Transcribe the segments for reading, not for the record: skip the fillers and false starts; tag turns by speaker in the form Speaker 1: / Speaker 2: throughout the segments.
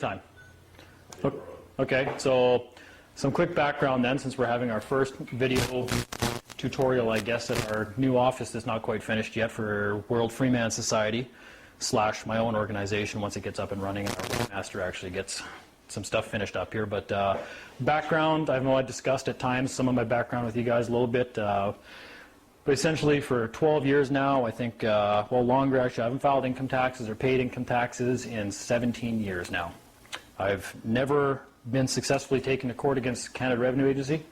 Speaker 1: Time. Okay, so some quick background then, since we're having our first video tutorial, I guess, at our new office that's not quite finished yet for World Freeman Society / my own organization once it gets up and running and our webmaster actually gets some stuff finished up here. But background, I know I discussed at times some of my background with you guys a little bit. But essentially for 12 years now, I think, well, longer actually, I haven't filed income taxes or paid income taxes in 17 years now. I've never been successfully taken to court against Canada Revenue Agency.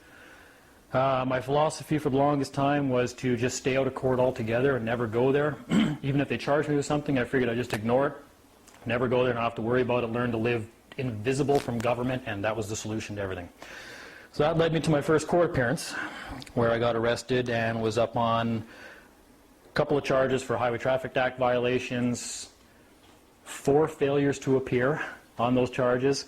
Speaker 1: My philosophy for the longest time was to just stay out of court altogether and never go there. Even if they charged me with something, I figured I'd just ignore it, never go there, not have to worry about it, learn to live invisible from government, and that was the solution to everything. So that led me to my first court appearance, where I got arrested and was up on a couple of charges for Highway Traffic Act violations, 4 failures to appear on those charges,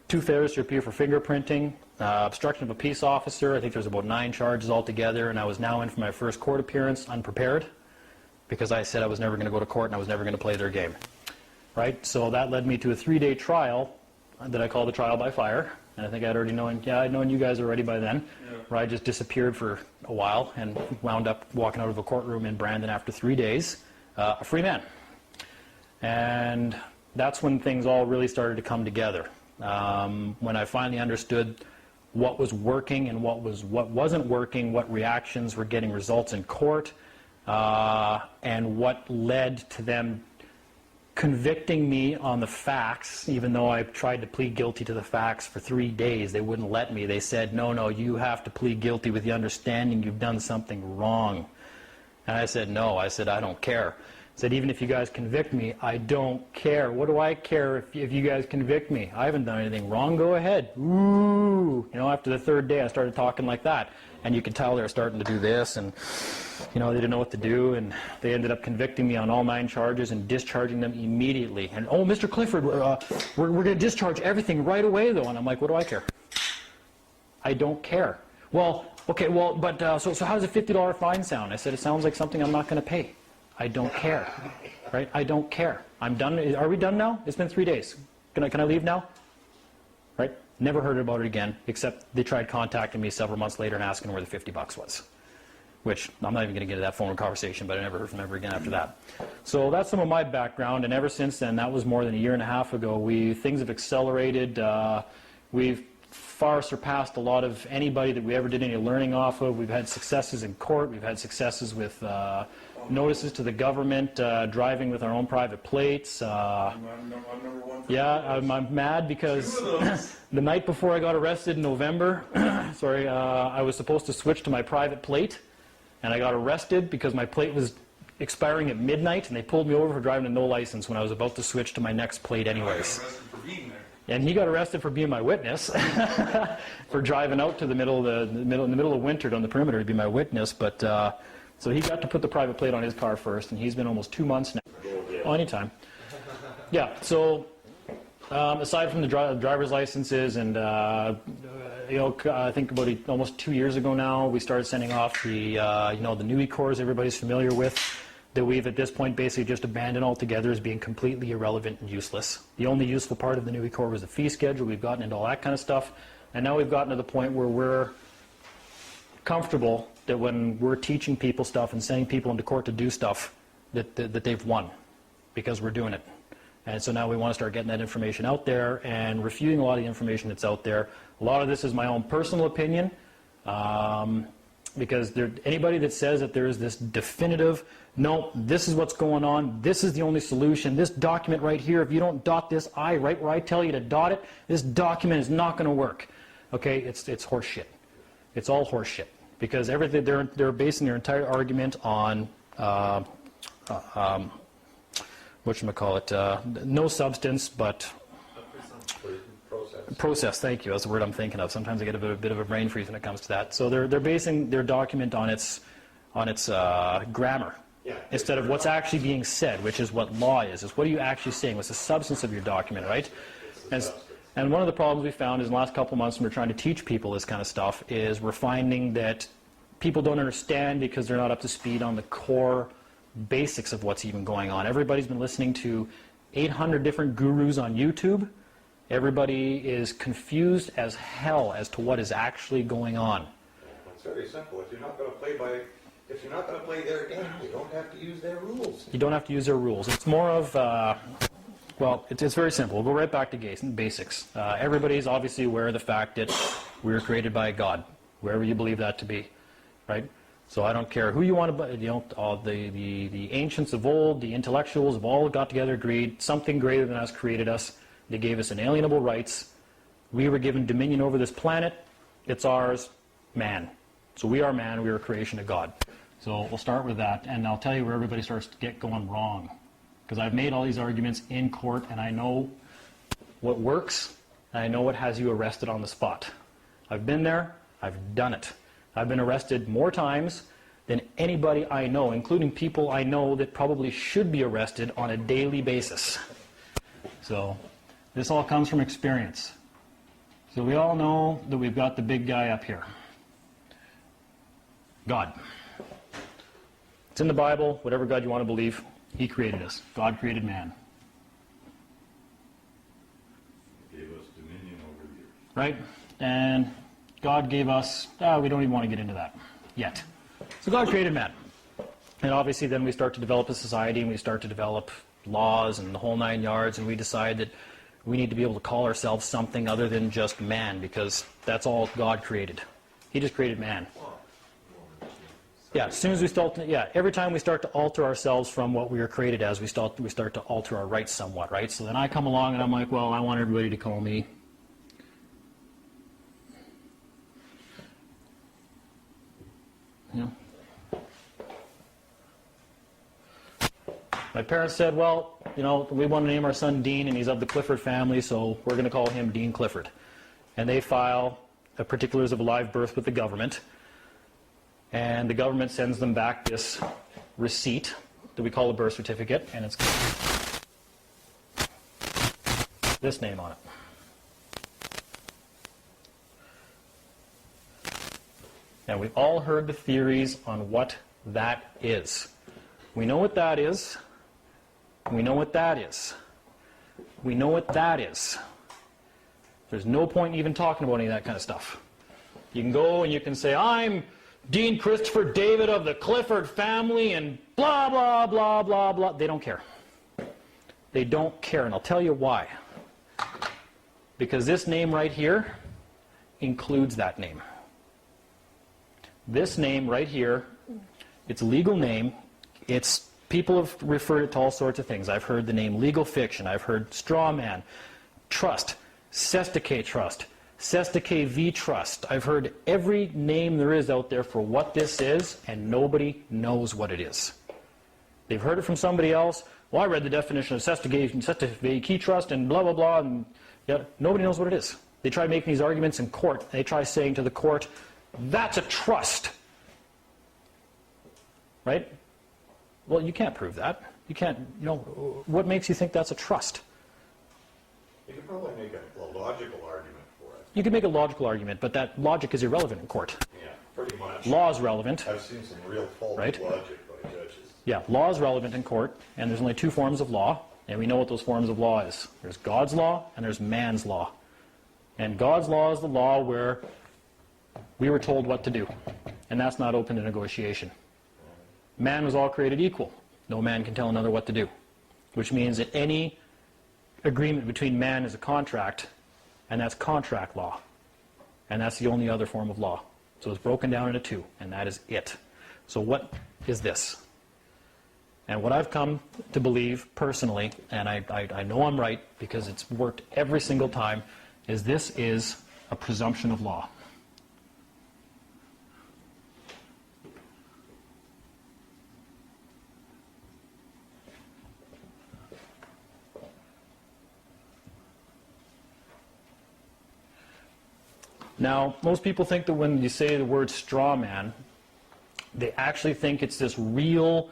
Speaker 1: 2 failures to appear for fingerprinting, obstruction of a peace officer. I think there's about 9 charges altogether, and I was now in for my first court appearance unprepared because I said I was never going to go to court and I was never going to play their game. Right? So that led me to a 3-day trial that I called a trial by fire. And I think I'd already known, yeah, I'd known you guys already by then, where I just disappeared for a while and wound up walking out of a courtroom in Brandon after 3 days, a free man. And that's when things all really started to come together. When I finally understood what was working and what wasn't working, what reactions were getting results in court, and what led to them convicting me on the facts, even though I tried to plead guilty to the facts for 3 days. They wouldn't let me. They said, no, you have to plead guilty with the understanding you've done something wrong. And I said, no. I said, I don't care. I said, even if you guys convict me, I don't care. What do I care if you guys convict me? I haven't done anything wrong. Go ahead. Ooh. You know, after the 3rd day, I started talking like that. And you could tell they were starting to do this, and you know, they didn't know what to do, and they ended up convicting me on all 9 charges and discharging them immediately. And, oh, Mr. Clifford, we're going to discharge everything right away, though. And I'm like, what do I care? I don't care. Well, okay, well, but so how does a $50 fine sound? I said, it sounds like something I'm not going to pay. I don't care, right? I don't care. I'm done. Are we done now? It's been 3 days. Can I leave now? Right? Never heard about it again, except they tried contacting me several months later and asking where the $50 was. Which, I'm not even going to get into that phone conversation, but I never heard from them ever again after that. So that's some of my background, and ever since then, that was more than a year and a half ago, things have accelerated. We've far surpassed a lot of anybody that we ever did any learning off of. We've had successes in court. We've had successes with notices to the government, driving with our own private plates.
Speaker 2: I'm number 1 for
Speaker 1: Yeah, I'm mad because the night before I got arrested in November, sorry, I was supposed to switch to my private plate. And I got arrested because my plate was expiring at midnight, and they pulled me over for driving with no license when I was about to switch to my next plate anyways.
Speaker 2: arrested for being there.
Speaker 1: And he got arrested for being my witness, for driving out to the middle of winter down the perimeter to be my witness. But so he got to put the private plate on his car first, and he's been almost 2 months now. Oh, anytime. Yeah. So aside from the driver's licenses and you know, I think about almost 2 years ago now, we started sending off the, you know, the new cores everybody's familiar with, that we've at this point basically just abandoned altogether as being completely irrelevant and useless. The only useful part of the new core was the fee schedule. We've gotten into all that kind of stuff, and now we've gotten to the point where we're comfortable that when we're teaching people stuff and sending people into court to do stuff, that they've won, because we're doing it. And so now we want to start getting that information out there and refuting a lot of the information that's out there. A lot of this is my own personal opinion, because anybody that says that there is this definitive, no, this is what's going on, this is the only solution, this document right here, if you don't dot this I right where I tell you to dot it, this document is not going to work. Okay, it's horse shit. It's all horse shit, because everything they're basing their entire argument on whatchamacallit, no substance, but process. Thank you. That's the word I'm thinking of. Sometimes I get a bit of a brain freeze when it comes to that. So they're basing their document on its grammar, instead of what's actually being said, which is what law is. What are you actually saying? What's the substance of your document, right? And one of the problems we found is in the last couple of months when we're trying to teach people this kind of stuff is we're finding that people don't understand because they're not up to speed on the core basics of what's even going on. Everybody's been listening to 800 different gurus on YouTube, Everybody is confused as hell as to what is actually going on.
Speaker 3: It's very simple. If you're not going to play their game, you don't have to use their rules.
Speaker 1: You don't have to use their rules. It's more of, well, it's very simple. We'll go right back to basics. Everybody's obviously aware of the fact that we were created by God, wherever you believe that to be, right? So I don't care who you want to, all the ancients of old, the intellectuals have all got together, agreed, something greater than us created us. They gave us inalienable rights. We were given dominion over this planet. It's ours, man. So we are man, we are a creation of God. So we'll start with that, and I'll tell you where everybody starts to get going wrong. Because I've made all these arguments in court, and I know what works, and I know what has you arrested on the spot. I've been there, I've done it. I've been arrested more times than anybody I know, including people I know that probably should be arrested on a daily basis. So this all comes from experience. So we all know that we've got the big guy up here. God. It's in the Bible, whatever God you want to believe, He created us. God created man.
Speaker 3: He gave us dominion over the earth.
Speaker 1: Right? And God gave us, we don't even want to get into that yet. So God created man. And obviously then we start to develop a society and we start to develop laws and the whole 9 yards, and we decide that we need to be able to call ourselves something other than just man, because that's all God created. He just created man. Yeah, as soon as we start, every time we start to alter ourselves from what we were created as, we start to alter our rights somewhat, right? So then I come along and I'm like, well, I want everybody to call me my parents said, well, we want to name our son Dean, and he's of the Clifford family, so we're going to call him Dean Clifford. And they file the particulars of a live birth with the government, and the government sends them back this receipt that we call a birth certificate, and it's got this name on it. And we've all heard the theories on what that is. We know what that is. We know what that is. We know what that is. There's no point in even talking about any of that kind of stuff. You can go and you can say, I'm Dean Christopher David of the Clifford family and blah, blah, blah, blah, blah. They don't care. They don't care, and I'll tell you why. Because this name right here includes that name. This name right here, it's a legal name. People have referred it to all sorts of things. I've heard the name legal fiction. I've heard straw man, trust, Sestake trust, Sestake v trust. I've heard every name there is out there for what this is, and nobody knows what it is. They've heard it from somebody else. Well, I read the definition of Sestake key trust and blah, blah, blah, and nobody knows what it is. They try making these arguments in court. They try saying to the court, that's a trust. Right? Well, you can't prove that. You can't, what makes you think that's a trust?
Speaker 3: You could probably make a logical argument for it.
Speaker 1: You could make a logical argument, but that logic is irrelevant in court.
Speaker 3: Yeah, pretty much.
Speaker 1: Law is relevant.
Speaker 3: I've seen some real faulty logic by judges.
Speaker 1: Yeah, law is relevant in court, and there's only two forms of law, and we know what those forms of law is. There's God's law, and there's man's law. And God's law is the law where we were told what to do, and that's not open to negotiation. Man was all created equal. No man can tell another what to do, which means that any agreement between man is a contract, and that's contract law, and that's the only other form of law. So it's broken down into two, and that is it. So what is this? And what I've come to believe personally, and I know I'm right because it's worked every single time, is this is a presumption of law. Now, most people think that when you say the word straw man, they actually think it's this real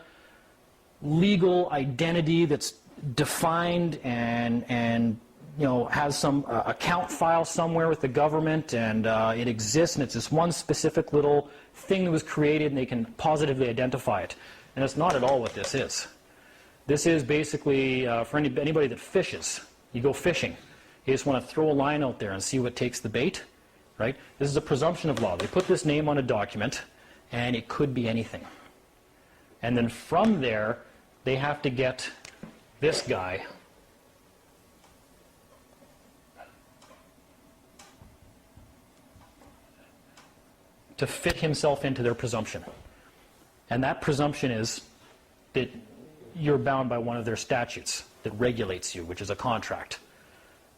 Speaker 1: legal identity that's defined and has some account file somewhere with the government, and it exists, and it's this one specific little thing that was created, and they can positively identify it. And that's not at all what this is. This is basically for anybody that fishes. You go fishing. You just want to throw a line out there and see what takes the bait, right? This is a presumption of law. They put this name on a document, and it could be anything. And then from there, they have to get this guy to fit himself into their presumption. And that presumption is that you're bound by one of their statutes that regulates you, which is a contract,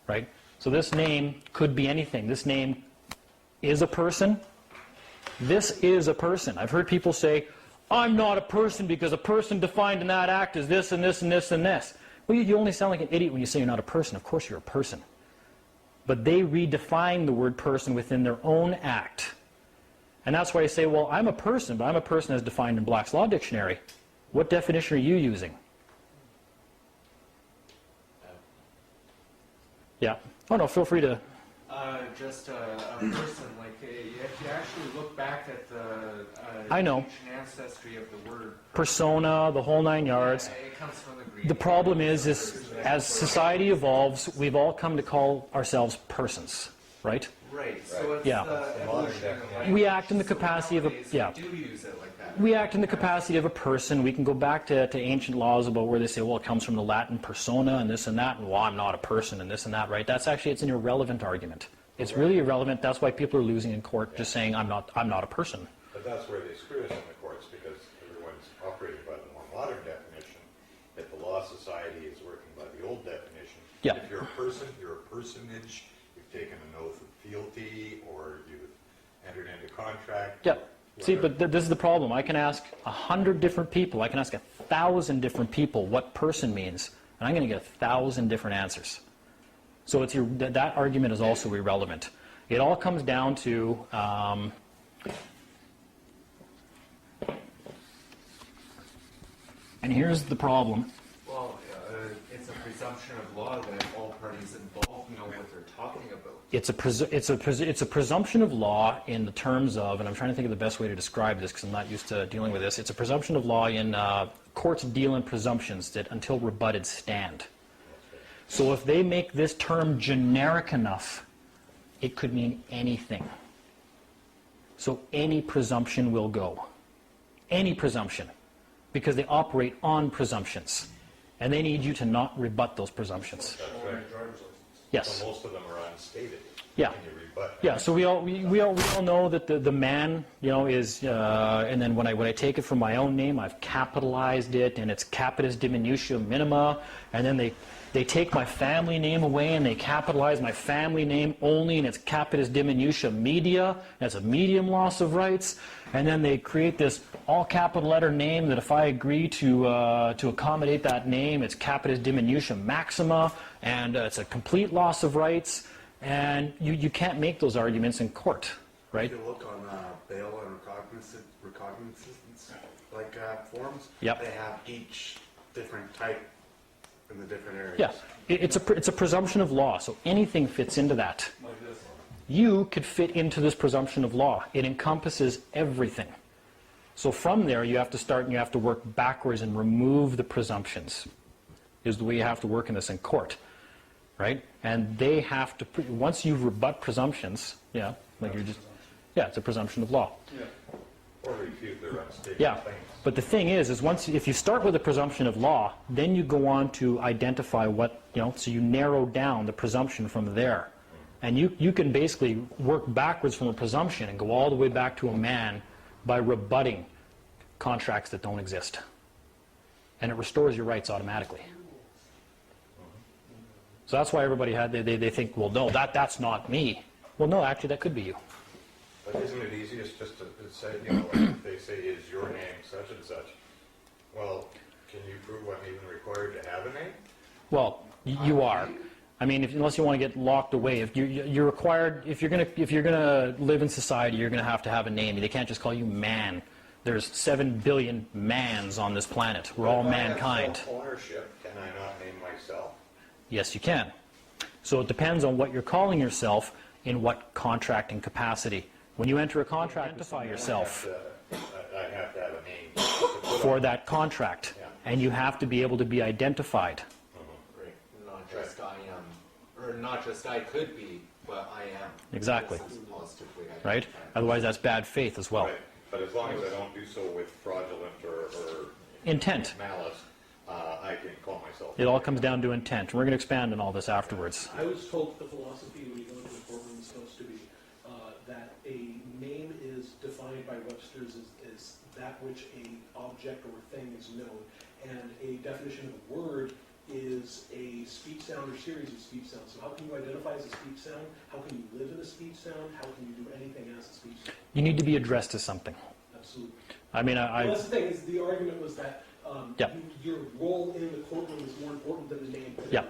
Speaker 1: right? So this name could be anything. This name is a person. This is a person. I've heard people say, I'm not a person because a person defined in that act is this and this and this and this. Well, you only sound like an idiot when you say you're not a person. Of course you're a person. But they redefine the word person within their own act. And that's why I say, well, I'm a person, but I'm a person as defined in Black's Law Dictionary. What definition are you using? Yeah. Oh, no, feel free to...
Speaker 4: Just a person, like, if you actually look back at the
Speaker 1: I know.
Speaker 4: ancient ancestry of the word
Speaker 1: Persona, the whole nine yards.
Speaker 4: it comes from the Greek.
Speaker 1: The problem is as society evolves, we've all come to call ourselves persons, right?
Speaker 4: Right, so it's
Speaker 1: Yeah.
Speaker 4: the evolution of language.
Speaker 1: We act in the capacity of a...
Speaker 4: Nowadays,
Speaker 1: Yeah.
Speaker 4: We do use it like that.
Speaker 1: We act in the capacity of a person. We can go back to ancient laws about where they say, well, it comes from the Latin persona and this and that, and well, I'm not a person and this and that, right? That's actually, it's an irrelevant argument. It's really irrelevant. That's why people are losing in court, just saying, I'm not a person.
Speaker 3: But that's where they screw us in the courts, because everyone's operating by the more modern definition, that the law society is working by the old definition.
Speaker 1: Yeah.
Speaker 3: If you're a person, you're a personage, you've taken an oath of fealty, or you've entered into contract.
Speaker 1: Yeah. See,
Speaker 3: whatever.
Speaker 1: but this is the problem. I can ask 100 different people. I can ask 1,000 different people what person means, and I'm going to get 1,000 different answers. So it's that argument is also irrelevant. It all comes down to and here's the problem.
Speaker 4: Well, it's a presumption of law that all parties involved know what they're talking about.
Speaker 1: It's a presumption of law in the terms of, and I'm trying to think of the best way to describe this because I'm not used to dealing with this. It's a presumption of law in courts deal in presumptions that until rebutted stand. So if they make this term generic enough, it could mean anything. So any presumption will go. Any presumption. Because they operate on presumptions. And they need you to not rebut those presumptions.
Speaker 3: That's right.
Speaker 1: Yes.
Speaker 3: So most of them are unstated.
Speaker 1: Yeah.
Speaker 3: And you rebut.
Speaker 1: Yeah, so we all know that the man, is, and then when I take it from my own name, I've capitalized it, and it's capitis diminutio minima, and then they take my family name away and they capitalize my family name only, and it's capitis diminutia media. That's a medium loss of rights. And then they create this all capital letter name that if I agree to accommodate that name, it's capitis diminutia maxima, and it's a complete loss of rights. And you can't make those arguments in court, right?
Speaker 5: If you look on bail and recognizance like forms,
Speaker 1: Yep.
Speaker 5: they have each different type in the different areas.
Speaker 1: Yeah, it's a presumption of law, so anything fits into that. You could fit into this presumption of law. It encompasses everything. So from there, you have to start and you have to work backwards and remove the presumptions, is the way you have to work in this in court, right? And they have to, once you rebut presumptions, it's a presumption of law.
Speaker 2: Yeah.
Speaker 3: Or refute their unstated
Speaker 1: Yeah,
Speaker 3: claims.
Speaker 1: but the thing is if you start with a presumption of law, then you go on to identify what, so you narrow down the presumption from there. And you can basically work backwards from a presumption and go all the way back to a man by rebutting contracts that don't exist. And it restores your rights automatically. So that's why everybody they think, well, no, that's not me. Well, no, actually, that could be you.
Speaker 3: But isn't it easiest just to say, if they say, is your name such and such? Well, can you prove I'm even required to have a name?
Speaker 1: Well, you are. I mean, unless you want to get locked away, if you're required, if you're gonna live in society, you're gonna have to have a name. They can't just call you man. There's 7 billion mans on this planet. We're all mankind.
Speaker 3: If I have self-ownership, can I not name myself?
Speaker 1: Yes, you can. So it depends on what you're calling yourself in what contracting capacity. When you enter a contract, identify yourself
Speaker 3: I have to have a name.
Speaker 1: for that contract,
Speaker 3: Yeah.
Speaker 1: and you have to be able to be identified.
Speaker 4: Right. Not just I am Or not just I could be, but I am.
Speaker 1: Exactly.
Speaker 4: This is positively
Speaker 1: right?
Speaker 4: identified.
Speaker 1: Otherwise, that's bad faith as well.
Speaker 3: Right, but as long as I don't do so with fraudulent or
Speaker 1: Intent.
Speaker 3: malice, I can call myself.
Speaker 1: It all comes down to intent. And we're going to expand on all this afterwards.
Speaker 6: I was told the philosophy when you go into the courtroom is supposed to be that a name is defined by Webster's as that which a object or thing is known, and a definition of a word is a speech sound or series of speech sounds. So how can you identify as a speech sound? How can you live in a speech sound? How can you do anything as a speech sound?
Speaker 1: You need to be addressed as something.
Speaker 6: Absolutely.
Speaker 1: I mean,
Speaker 6: Well, that's the thing, is the argument was that
Speaker 1: Yeah.
Speaker 6: your role in the courtroom is more important than the name.
Speaker 1: Yeah.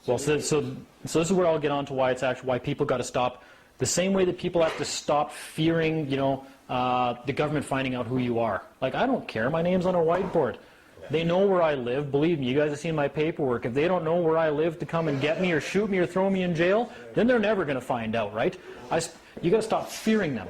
Speaker 1: Well, so this is where I'll get on to why it's actually why people got to stop. The same way that people have to stop fearing, the government finding out who you are. Like, I don't care. My name's on a whiteboard. They know where I live. Believe me, you guys have seen my paperwork. If they don't know where I live to come and get me or shoot me or throw me in jail, then they're never going to find out, right? You got to stop fearing them,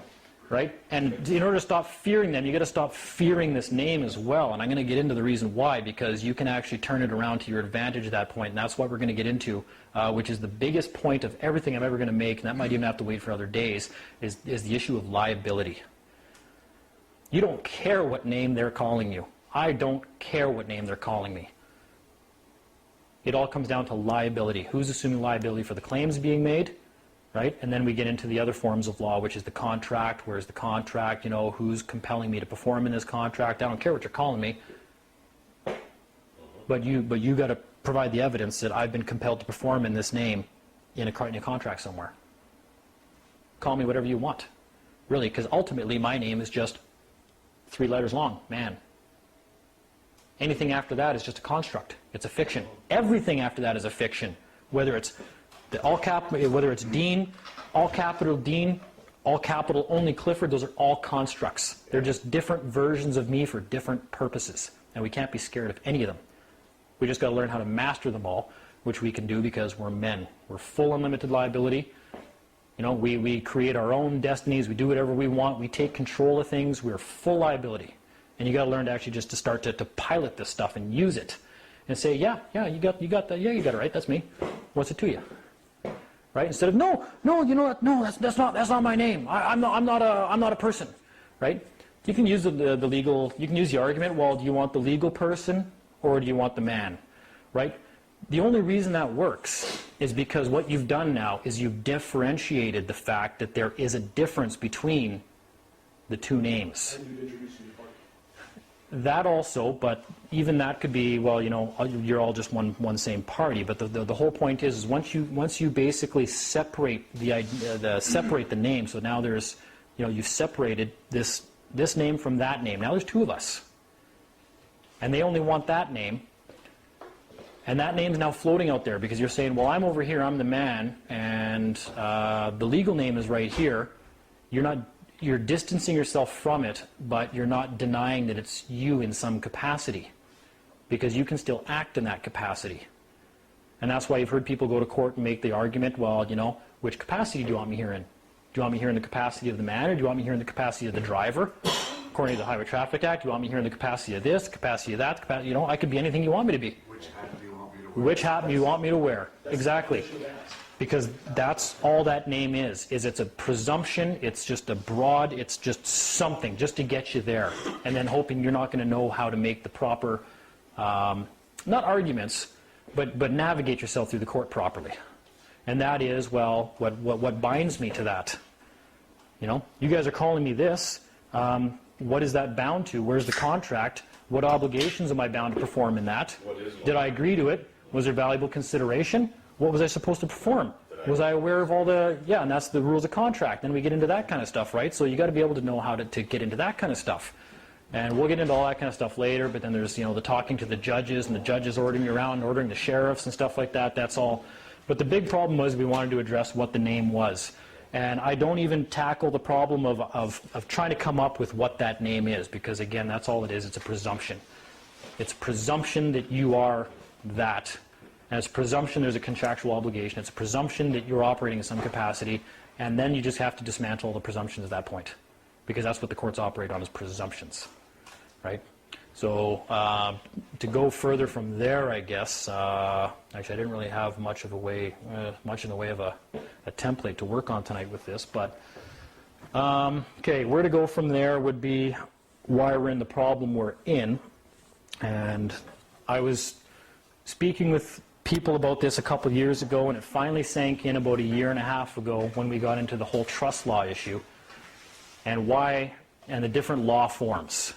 Speaker 1: right? And in order to stop fearing them, you got to stop fearing this name as well. And I'm going to get into the reason why, because you can actually turn it around to your advantage at that point. And that's what we're going to get into, which is the biggest point of everything I'm ever going to make, and that might even have to wait for other days, is the issue of liability. You don't care what name they're calling you. I don't care what name they're calling me. It all comes down to liability. Who's assuming liability for the claims being made, right? And then we get into the other forms of law, which is the contract. Where's the contract? Who's compelling me to perform in this contract? I don't care what you're calling me. But you got to provide the evidence that I've been compelled to perform in this name in a contract somewhere. Call me whatever you want, really, because ultimately my name is just 3 letters long, man. Anything after that is just a construct. It's a fiction. Everything after that is a fiction. Whether it's whether it's Dean, all capital only Clifford, those are all constructs. They're just different versions of me for different purposes. And we can't be scared of any of them. We just got to learn how to master them all, which we can do because we're men. We're full unlimited liability. We create our own destinies. We do whatever we want. We take control of things. We're full liability. And you got to learn to actually just to start to pilot this stuff and use it, and say, yeah, you got that, yeah, you got it right. That's me. What's it to you? Right? Instead of no, that's not my name. I'm not a person. Right? You can use the legal. You can use the argument. Well, do you want the legal person or do you want the man? Right? The only reason that works is because what you've done now is you've differentiated the fact that there is a difference between the two names.
Speaker 6: And you'd introduce a new party.
Speaker 1: That also, but even that could be, well, you're all just one same party. But the whole point is once you basically separate separate the name. So now there's, you've separated this name from that name. Now there's 2 of us, and they only want that name. And that name's now floating out there because you're saying, well, I'm over here, I'm the man, and the legal name is right here. You're distancing yourself from it, but you're not denying that it's you in some capacity, because you can still act in that capacity. And that's why you've heard people go to court and make the argument, well, which capacity do you want me here in? Do you want me here in the capacity of the man, or do you want me here in the capacity of the driver? According to the Highway Traffic Act, do you want me here in the capacity of this, capacity of that? I could be anything you want me to be.
Speaker 5: Which hat do you want me to wear?
Speaker 1: Which hat do you want me to wear? Exactly. Because that's all that name is it's a presumption, it's just a broad, it's just something, just to get you there. And then hoping you're not going to know how to make the proper, not arguments, but navigate yourself through the court properly. And that is, well, what binds me to that? You guys are calling me this. What is that bound to? Where's the contract? What obligations am I bound to perform in that? Did I agree to it? Was there valuable consideration? What was I supposed to perform? Was I aware of all the, and that's the rules of contract. Then we get into that kind of stuff, right? So you got to be able to know how to get into that kind of stuff. And we'll get into all that kind of stuff later, but then there's, the talking to the judges, and the judges ordering you around, and ordering the sheriffs and stuff like that. That's all. But the big problem was we wanted to address what the name was. And I don't even tackle the problem of trying to come up with what that name is, because again, that's all it is. It's a presumption. It's a presumption that you are that. And it's a presumption there's a contractual obligation. It's a presumption that you're operating in some capacity, and then you just have to dismantle the presumptions at that point, because that's what the courts operate on, is presumptions, right? So to go further from there, I guess, actually I didn't really have much in the way of a template to work on tonight with this, but okay, where to go from there would be why we're in the problem we're in. And I was speaking with people about this a couple years ago, and it finally sank in about a year and a half ago when we got into the whole trust law issue and the different law forms.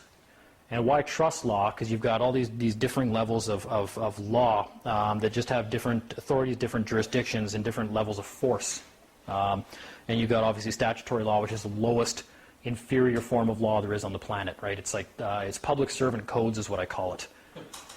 Speaker 1: And why trust law? Because you've got all these differing levels of law that just have different authorities, different jurisdictions, and different levels of force. And you've got obviously statutory law, which is the lowest inferior form of law there is on the planet, right? It's like it's public servant codes is what I call it,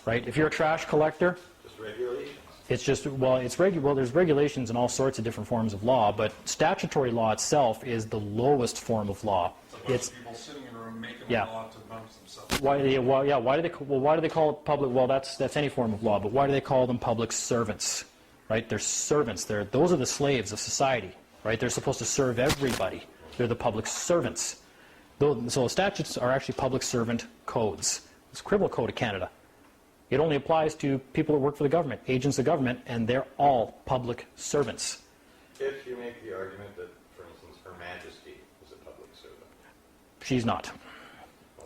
Speaker 1: right? If you're a trash collector,
Speaker 3: Just regulations.
Speaker 1: it's just there's regulations in all sorts of different forms of law, but statutory law itself is the lowest form of law.
Speaker 2: It's a bunch of people sitting in a room making
Speaker 1: Yeah.
Speaker 2: a law to bounce themselves.
Speaker 1: Why do they call it public? Well, that's any form of law, but why do they call them public servants? Right? They're servants. Those are the slaves of society. Right? They're supposed to serve everybody. They're the public servants. So statutes are actually public servant codes. It's a criminal code of Canada. It only applies to people that work for the government, agents of government, and they're all public servants.
Speaker 3: If you make the argument that, for instance, Her Majesty is a public servant.
Speaker 1: She's not.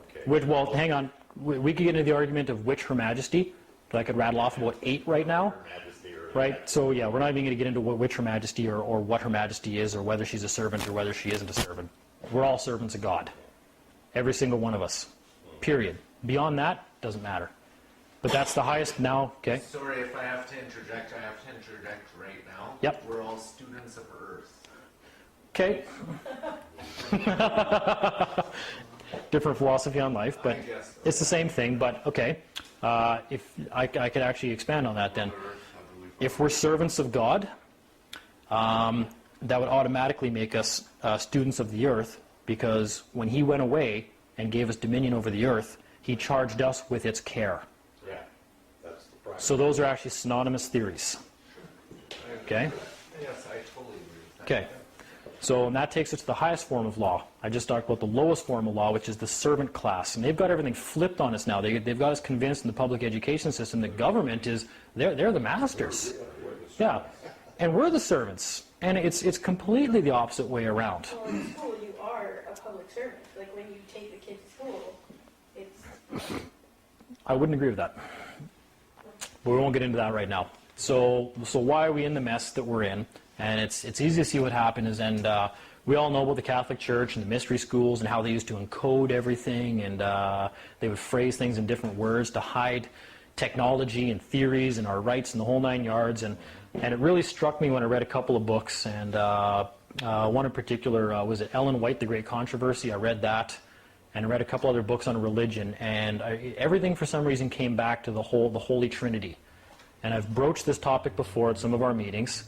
Speaker 3: Okay.
Speaker 1: Well, hang on. We could get into the argument of which Her Majesty. I could rattle off about 8 right now.
Speaker 3: Her Majesty or
Speaker 1: Right? So, yeah, we're not even going to get into which Her Majesty or what Her Majesty is or whether she's a servant or whether she isn't a servant. We're all servants of God. Every single one of us. Period. Beyond that, doesn't matter. But that's the highest now, okay?
Speaker 4: Sorry if I have to interject, I have to interject right now.
Speaker 1: Yep.
Speaker 4: We're all students of Earth.
Speaker 1: Okay. Different philosophy on life, but
Speaker 4: I guess so.
Speaker 1: it's the same thing, but okay. If I could actually expand on that then. If we're servants of God, that would automatically make us students of the earth, because when he went away and gave us dominion over the earth, he charged us with its care.
Speaker 3: Yeah, that's the problem.
Speaker 1: So those are actually synonymous theories. Okay?
Speaker 4: Yes, I totally agree with that.
Speaker 1: Okay. So and that takes us to the highest form of law. I just talked about the lowest form of law, which is the servant class. And they've got everything flipped on us now. They've got us convinced in the public education system that government is, they're the masters. Yeah. And we're the servants. And it's completely the opposite way around.
Speaker 7: Well, in school, you are a public servant. Like when you take the kid to school, it's
Speaker 1: I wouldn't agree with that. But we won't get into that right now. So why are we in the mess that we're in? And it's easy to see what happened is, and we all know about the Catholic Church and the mystery schools and how they used to encode everything, and they would phrase things in different words to hide technology and theories and our rights and the whole 9 yards. And it really struck me when I read a couple of books, and one in particular was it Ellen White, The Great Controversy. I read that, and I read a couple other books on religion, and everything for some reason came back to the Holy Trinity. And I've broached this topic before at some of our meetings,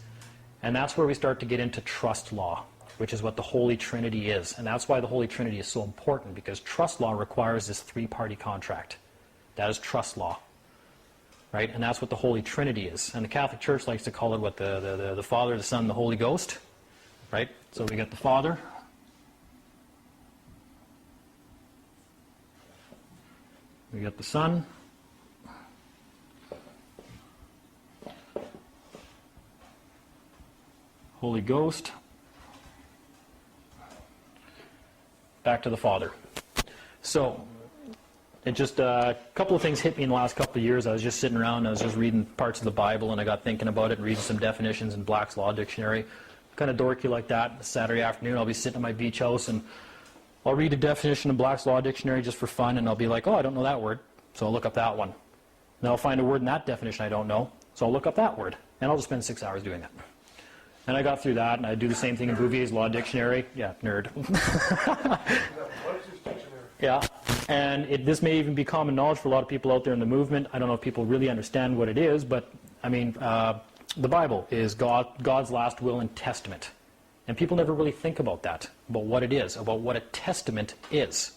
Speaker 1: and that's where we start to get into trust law, which is what the Holy Trinity is. And that's why the Holy Trinity is so important, because trust law requires this 3-party contract. That is trust law. Right? And that's what the Holy Trinity is. And the Catholic Church likes to call it what the Father, the Son, the Holy Ghost. Right? So we got the Father. We got the Son. Holy Ghost. Back to the Father. So, it just, a couple of things hit me in the last couple of years. I was just sitting around, I was just reading parts of the Bible, and I got thinking about it and reading some definitions in Black's Law Dictionary. Kind of dorky like that. Saturday afternoon, I'll be sitting at my beach house, and I'll read a definition in Black's Law Dictionary just for fun, and I'll be like, oh, I don't know that word, so I'll look up that one. Then I'll find a word in that definition I don't know, so I'll look up that word, and I'll just spend 6 hours doing it. And I got through that, and I do the same thing in Bouvier's Law Dictionary. Yeah, nerd. Yeah, and this may even be common knowledge for a lot of people out there in the movement. I don't know if people really understand what it is, but, I mean, the Bible is God's last will and testament. And people never really think about that, about what it is, about what a testament is.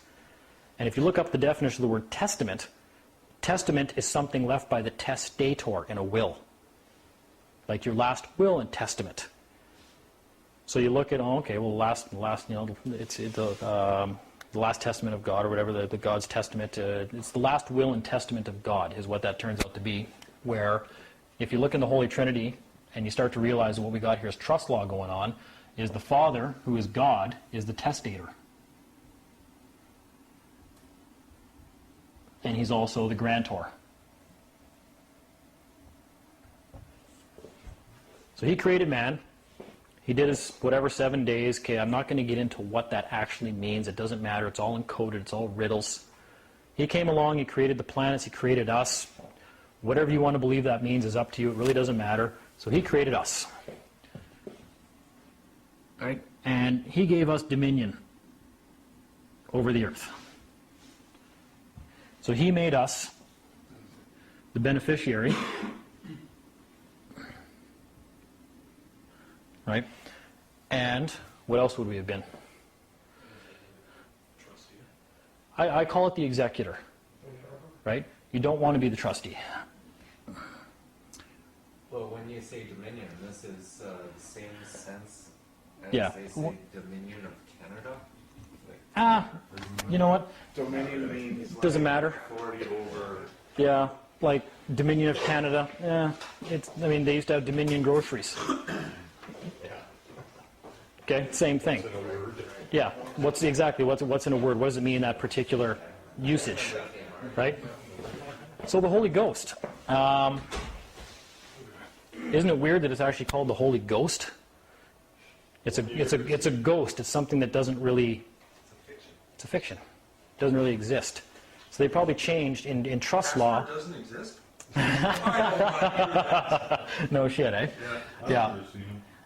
Speaker 1: And if you look up the definition of the word testament, testament is something left by the testator in a will. Like your last will and testament. So you look at, oh, okay, well, last, you know, the last testament of God, or whatever the God's testament. It's the last will and testament of God is what that turns out to be, where if you look in the Holy Trinity and you start to realize that what we got here is trust law going on, is the Father, who is God, is the testator. And he's also the grantor. So he created man. He did his whatever 7 days. Okay, I'm not going to get into what that actually means. It doesn't matter. It's all encoded. It's all riddles. He came along. He created the planets. He created us. Whatever you want to believe that means is up to you. It really doesn't matter. So he created us. Right? And he gave us dominion over the earth. So he made us the beneficiary. Right? And what else would we have been?
Speaker 6: Trustee.
Speaker 1: I call it the executor. Right? You don't want to be the trustee.
Speaker 4: Well, when you say dominion, this is the same sense as
Speaker 1: Yeah.
Speaker 4: they say Dominion of Canada?
Speaker 1: You know what?
Speaker 5: Dominion means
Speaker 1: Doesn't matter.
Speaker 5: authority over.
Speaker 1: Yeah, like Dominion of Canada. Yeah, they used to have Dominion groceries. Okay, same thing.
Speaker 3: It's in a word.
Speaker 1: Yeah, what's in a word? What does it mean in that particular usage? Right? So the Holy Ghost. Isn't it weird that it's actually called the Holy Ghost? It's a ghost. It's something that doesn't really. It's a fiction. It doesn't really exist. So they probably changed in trust law.
Speaker 2: It doesn't exist?
Speaker 1: No shit, eh? Yeah.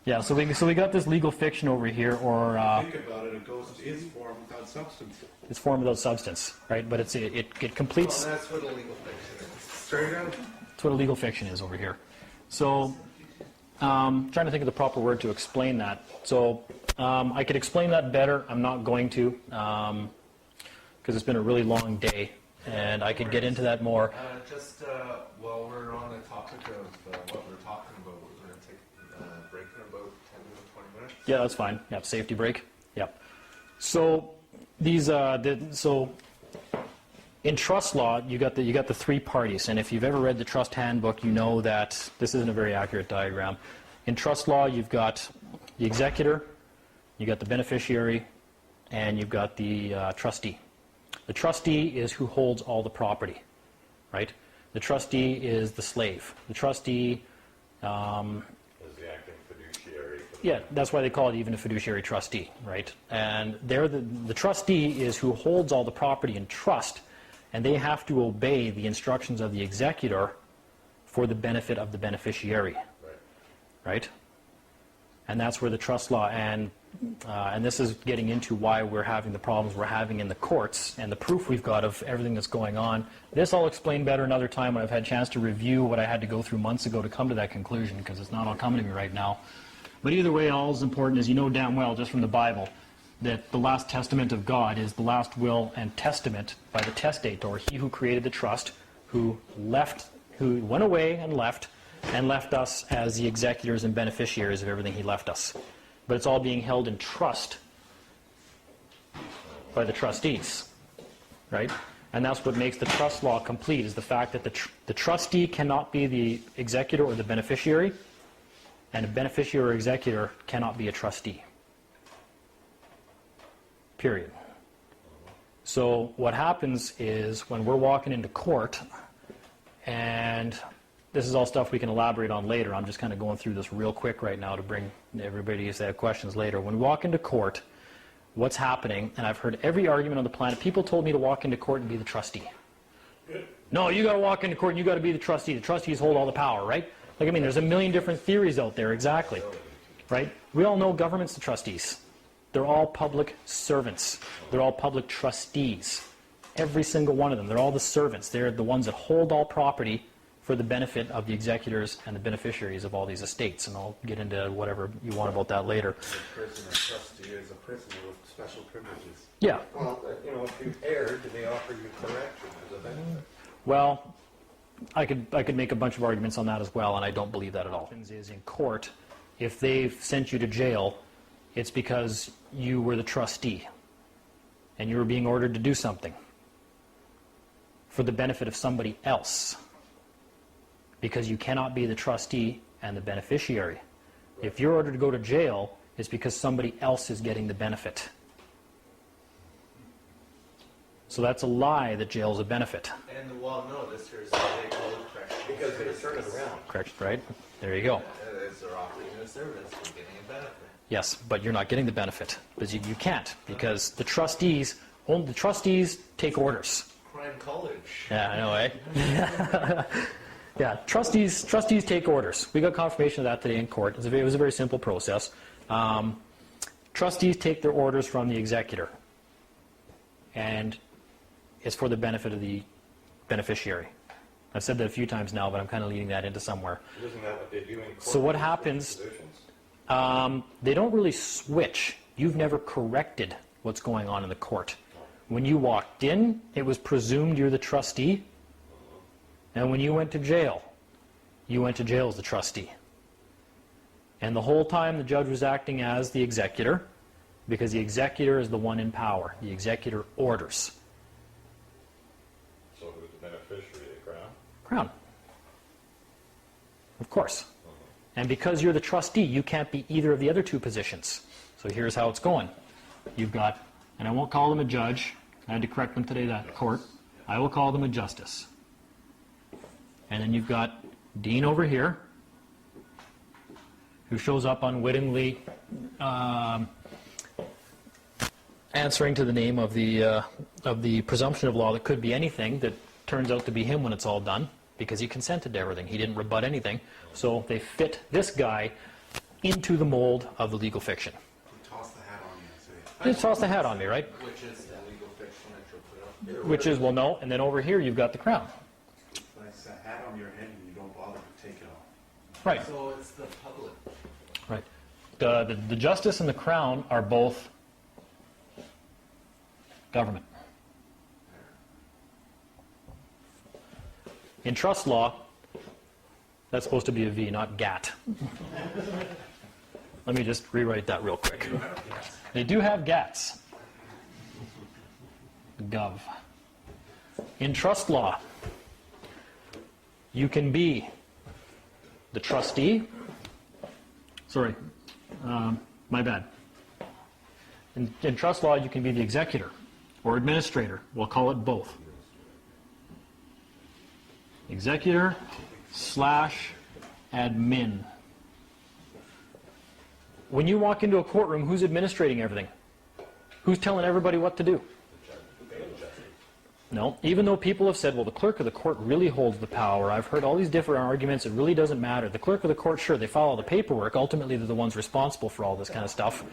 Speaker 1: Yeah. So we got this legal fiction over here, or
Speaker 5: Think about it, a ghost is form without substance.
Speaker 1: it's form without substance, right? But it completes.
Speaker 5: Well, that's what a legal fiction is. Straight out.
Speaker 1: That's what a legal fiction is over here. So, trying to think of the proper word to explain that. So, I could explain that better. I'm not going to, because it's been a really long day, and I could get into that more.
Speaker 4: While we're on the topic of what we're talking about, we're going to take a break in about 10 to 20 minutes.
Speaker 1: Yeah, that's fine. Yep, safety break. Yep. So in trust law, you got the three parties, and if you've ever read the trust handbook, you know that this isn't a very accurate diagram. In trust law, you've got the executor, you got the beneficiary, and you've got the trustee. The trustee is who holds all the property, right? The trustee is the slave. The trustee.
Speaker 3: As the acting fiduciary.
Speaker 1: Yeah, that's why they call it even a fiduciary trustee, right? And the trustee is who holds all the property in trust, and they have to obey the instructions of the executor for the benefit of the beneficiary, right? And that's where the trust law, and this is getting into why we're having the problems we're having in the courts and the proof we've got of everything that's going on. This I'll explain better another time when I've had a chance to review what I had to go through months ago to come to that conclusion, because it's not all coming to me right now. But either way, all is important is you know damn well, just from the Bible, that the last testament of God is the last will and testament by the testator, he who created the trust, who went away and left us as the executors and beneficiaries of everything he left us. But it's all being held in trust by the trustees, right? And that's what makes the trust law complete, is the fact that the trustee cannot be the executor or the beneficiary, and a beneficiary or executor cannot be a trustee. Period. So what happens is when we're walking into court, and this is all stuff we can elaborate on later. I'm just kind of going through this real quick right now to bring everybody, if they have questions later. When we walk into court, what's happening, and I've heard every argument on the planet, people told me to walk into court and be the trustee. No, you got to walk into court and you got to be the trustee. The trustees hold all the power, right? Like, there's a million different theories out there, exactly, right? We all know government's the trustees. They're all public servants. They're all public trustees. Every single one of them. They're all the servants. They're the ones that hold all property for the benefit of the executors and the beneficiaries of all these estates. And I'll get into whatever you want about that later.
Speaker 5: A prisoner trustee is a prisoner with special privileges.
Speaker 1: Yeah.
Speaker 5: Well, if you erred, do they offer you correction as a benefit?
Speaker 1: Well, I could make a bunch of arguments on that as well, and I don't believe that at all. Is in court, if they've sent you to jail, it's because you were the trustee. and you were being ordered to do something for the benefit of somebody else, because you cannot be the trustee and the beneficiary. If you're ordered to go to jail, it's because somebody else is getting the benefit. So that's a lie that jail is a benefit.
Speaker 4: And well, no, this here is they call it correctional
Speaker 3: Because they turn it
Speaker 4: services.
Speaker 3: around.
Speaker 1: Correct, right? There you go.
Speaker 4: As they're offering a service, we're getting a benefit.
Speaker 1: Yes, but you're not getting the benefit because you can't, because the trustees take orders.
Speaker 4: Crime college.
Speaker 1: Yeah, I know, eh? Yeah, trustees take orders. We got confirmation of that today in court. It was a very simple process. Trustees take their orders from the executor, and it's for the benefit of the beneficiary. I've said that a few times now, but I'm kind of leading that into somewhere.
Speaker 3: Isn't that what they do in court?
Speaker 1: So what happens?
Speaker 3: Positions?
Speaker 1: They don't really switch. You've never corrected what's going on in the court. When you walked in, it was presumed you're the trustee. And when you went to jail, you went to jail as the trustee. And the whole time the judge was acting as the executor, because the executor is the one in power. The executor orders.
Speaker 3: So who's the beneficiary, the Crown?
Speaker 1: Crown. Of course. And because you're the trustee, you can't be either of the other two positions. So here's how it's going. You've got, and I won't call them a judge. I had to correct them today, that court. I will call them a justice. And then you've got Dean over here, who shows up unwittingly answering to the name of the presumption of law that could be anything that turns out to be him when it's all done, because he consented to everything. He didn't rebut anything. So they fit this guy into the mold of the legal fiction.
Speaker 5: Toss the hat on you and say,
Speaker 1: Just toss the hat on me, right?
Speaker 4: Which is the legal fiction that you'll put up.
Speaker 1: Which is, well, no. And then over here you've got the Crown.
Speaker 5: it's a hat on your head and you don't bother to take it off.
Speaker 1: Right.
Speaker 4: So it's the public.
Speaker 1: Right. The justice and the Crown are both government. In trust law, that's supposed to be a V, not GAT. Let me just rewrite that real quick. They do have GATs. Gov. In trust law, you can be the trustee. Sorry, my bad. In trust law, you can be the executor or administrator. We'll call it both. Executor / admin. When you walk into a courtroom, who's administrating everything? Who's telling everybody what to do? No, even though people have said, well, the clerk of the court really holds the power. I've heard all these different arguments. It really doesn't matter. The clerk of the court, sure, they follow the paperwork. Ultimately, they're the ones responsible for all this kind of stuff.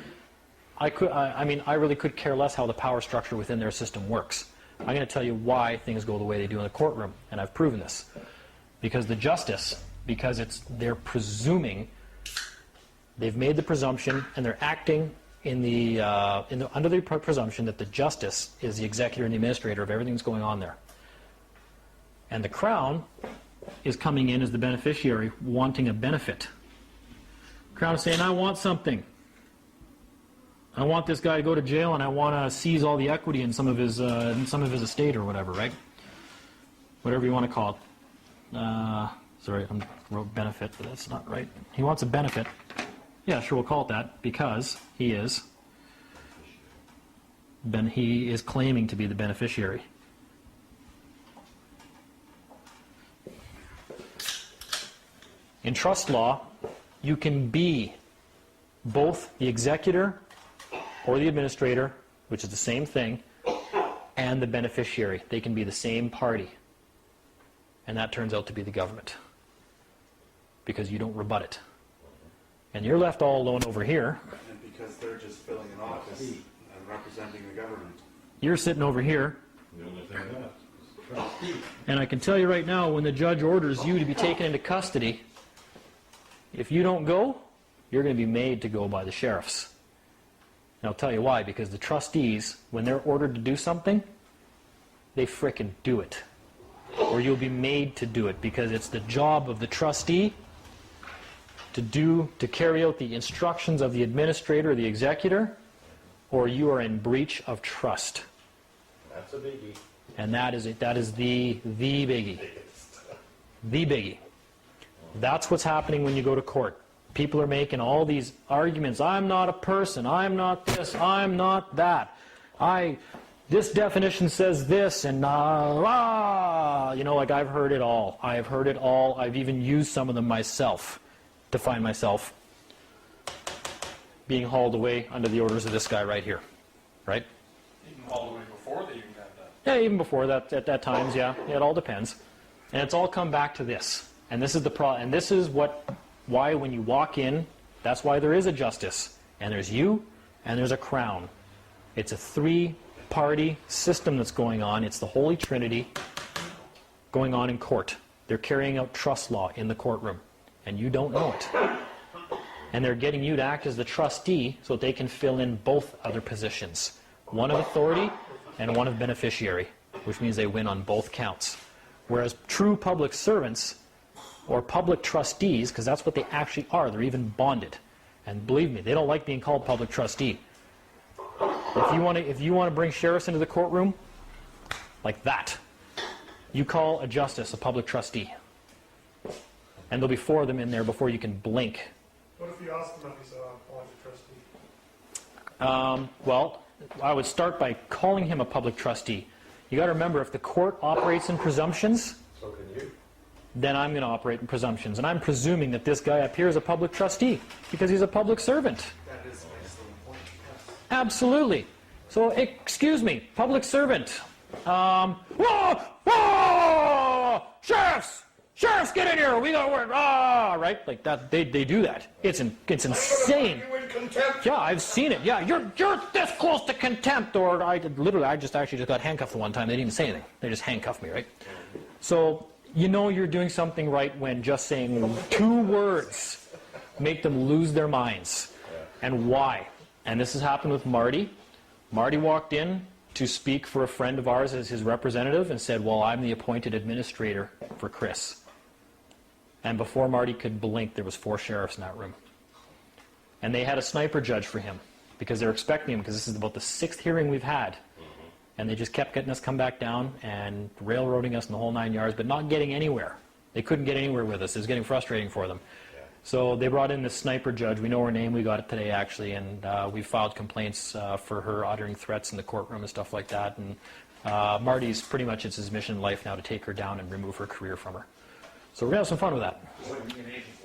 Speaker 1: I mean, I really could care less how the power structure within their system works. I'm going to tell you why things go the way they do in the courtroom, and I've proven this. Because the justice, they're presuming, they've made the presumption, and they're acting under the presumption that the justice is the executor and the administrator of everything that's going on there. And the Crown is coming in as the beneficiary wanting a benefit. Crown is saying, I want something. I want this guy to go to jail, and I want to seize all the equity in some of his estate or whatever, right? Whatever you want to call it. Sorry, I wrote benefit, but that's not right. He wants a benefit. Yeah, sure, we'll call it that, because he is claiming to be the beneficiary. In trust law, you can be both the executor or the administrator, which is the same thing, and the beneficiary. They can be the same party. And that turns out to be the government, because you don't rebut it. And you're left all alone over here.
Speaker 5: And because they're just filling an office and representing the government.
Speaker 1: You're sitting over here.
Speaker 3: The only thing left.
Speaker 1: And I can tell you right now, when the judge orders you to be taken into custody, if you don't go, you're going to be made to go by the sheriffs. And I'll tell you why, because the trustees, when they're ordered to do something, they frickin' do it. Or you'll be made to do it, because it's the job of the trustee to carry out the instructions of the administrator or the executor, or you are in breach of trust.
Speaker 3: That's a biggie.
Speaker 1: And that is it. That is the biggie. The biggie. That's what's happening when you go to court. People are making all these arguments. I'm not a person. I'm not this. I'm not that. This definition says this, and you know, like I've heard it all. I have heard it all. I've even used some of them myself to find myself being hauled away under the orders of this guy right here, right?
Speaker 2: Even all the way before they even had that.
Speaker 1: Yeah, even before that, at times, yeah. It all depends. And it's all come back to this. And this is the problem. And this is why when you walk in, that's why there is a justice. And there's you, and there's a crown. It's a three-party system that's going on. It's the Holy Trinity going on in court. They're carrying out trust law in the courtroom. And you don't know it. And they're getting you to act as the trustee so that they can fill in both other positions. One of authority and one of beneficiary, which means they win on both counts. Whereas true public servants or public trustees, because that's what they actually are, they're even bonded. And believe me, they don't like being called public trustee. If you want to bring sheriffs into the courtroom, like that, you call a justice a public trustee. And there'll be 4 of them in there before you can blink.
Speaker 8: What if you ask them if he's a public trustee?
Speaker 1: Well, I would start by calling him a public trustee. You got to remember, if the court operates in presumptions,
Speaker 3: So can you.
Speaker 1: then I'm going to operate in presumptions. And I'm presuming that this guy up here is a public trustee because he's a public servant.
Speaker 4: That is an excellent point. Yes.
Speaker 1: Absolutely. So, excuse me, public servant. Whoa! Whoa! Sheriffs! Sheriffs, get in here! We got work! Right? Like that. They do that. It's insane.
Speaker 3: You in contempt?
Speaker 1: Yeah, I've seen it. Yeah, you're this close to contempt. Or I just got handcuffed the one time. They didn't even say anything. They just handcuffed me, right? So you know you're doing something right when just saying 2 words make them lose their minds. And why? And this has happened with Marty. Marty walked in to speak for a friend of ours as his representative and said, well, I'm the appointed administrator for Chris. And before Marty could blink, there was 4 sheriffs in that room. And they had a sniper judge for him because they're expecting him, because this is about the 6th hearing we've had. And they just kept getting us come back down and railroading us in the whole 9 yards, but not getting anywhere. They couldn't get anywhere with us. It was getting frustrating for them. So they brought in this sniper judge. We know her name. We got it today, actually. And we filed complaints for her uttering threats in the courtroom and stuff like that. And Marty's pretty much, it's his mission in life now to take her down and remove her career from her. So we're going to have some fun with that.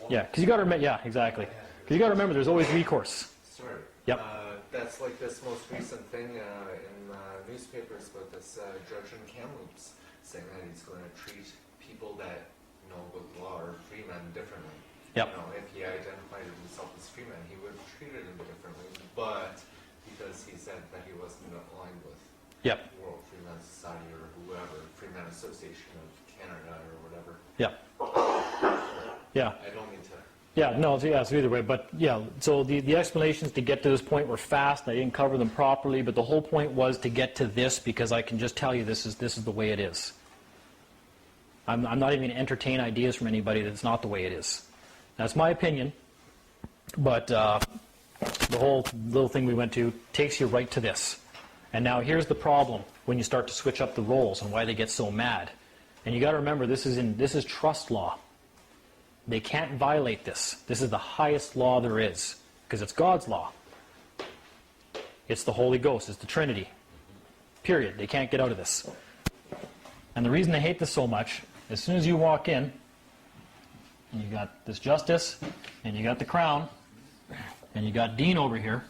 Speaker 1: Yeah, because you got to remember, yeah, exactly. Because you got to remember there's always recourse.
Speaker 4: Sorry.
Speaker 1: Yep.
Speaker 4: That's like this most recent thing in newspapers about this judge in Kamloops saying that he's going to treat people that know about the law or freemen differently.
Speaker 1: Yep.
Speaker 4: You know, if he identified himself as freeman, he would have treated him differently. But because he said that he wasn't aligned with
Speaker 1: Yep.
Speaker 4: World Freeman Society or whoever, Freeman Association of Canada or whatever.
Speaker 1: Yep. Yeah.
Speaker 4: I don't mean to.
Speaker 1: Yeah, no, so either way. But yeah, so the explanations to get to this point were fast. I didn't cover them properly, but the whole point was to get to this because I can just tell you this is the way it is. I'm not even going to entertain ideas from anybody that's not the way it is. That's my opinion, but the whole little thing we went to takes you right to this. And now here's the problem when you start to switch up the roles and why they get so mad. And you got to remember this is trust law. They can't violate this. This is the highest law there is because it's God's law. It's the Holy Ghost. It's the Trinity. Period. They can't get out of this. And the reason they hate this so much, as soon as you walk in, and you got this justice, and you got the crown, and you got Dean over here.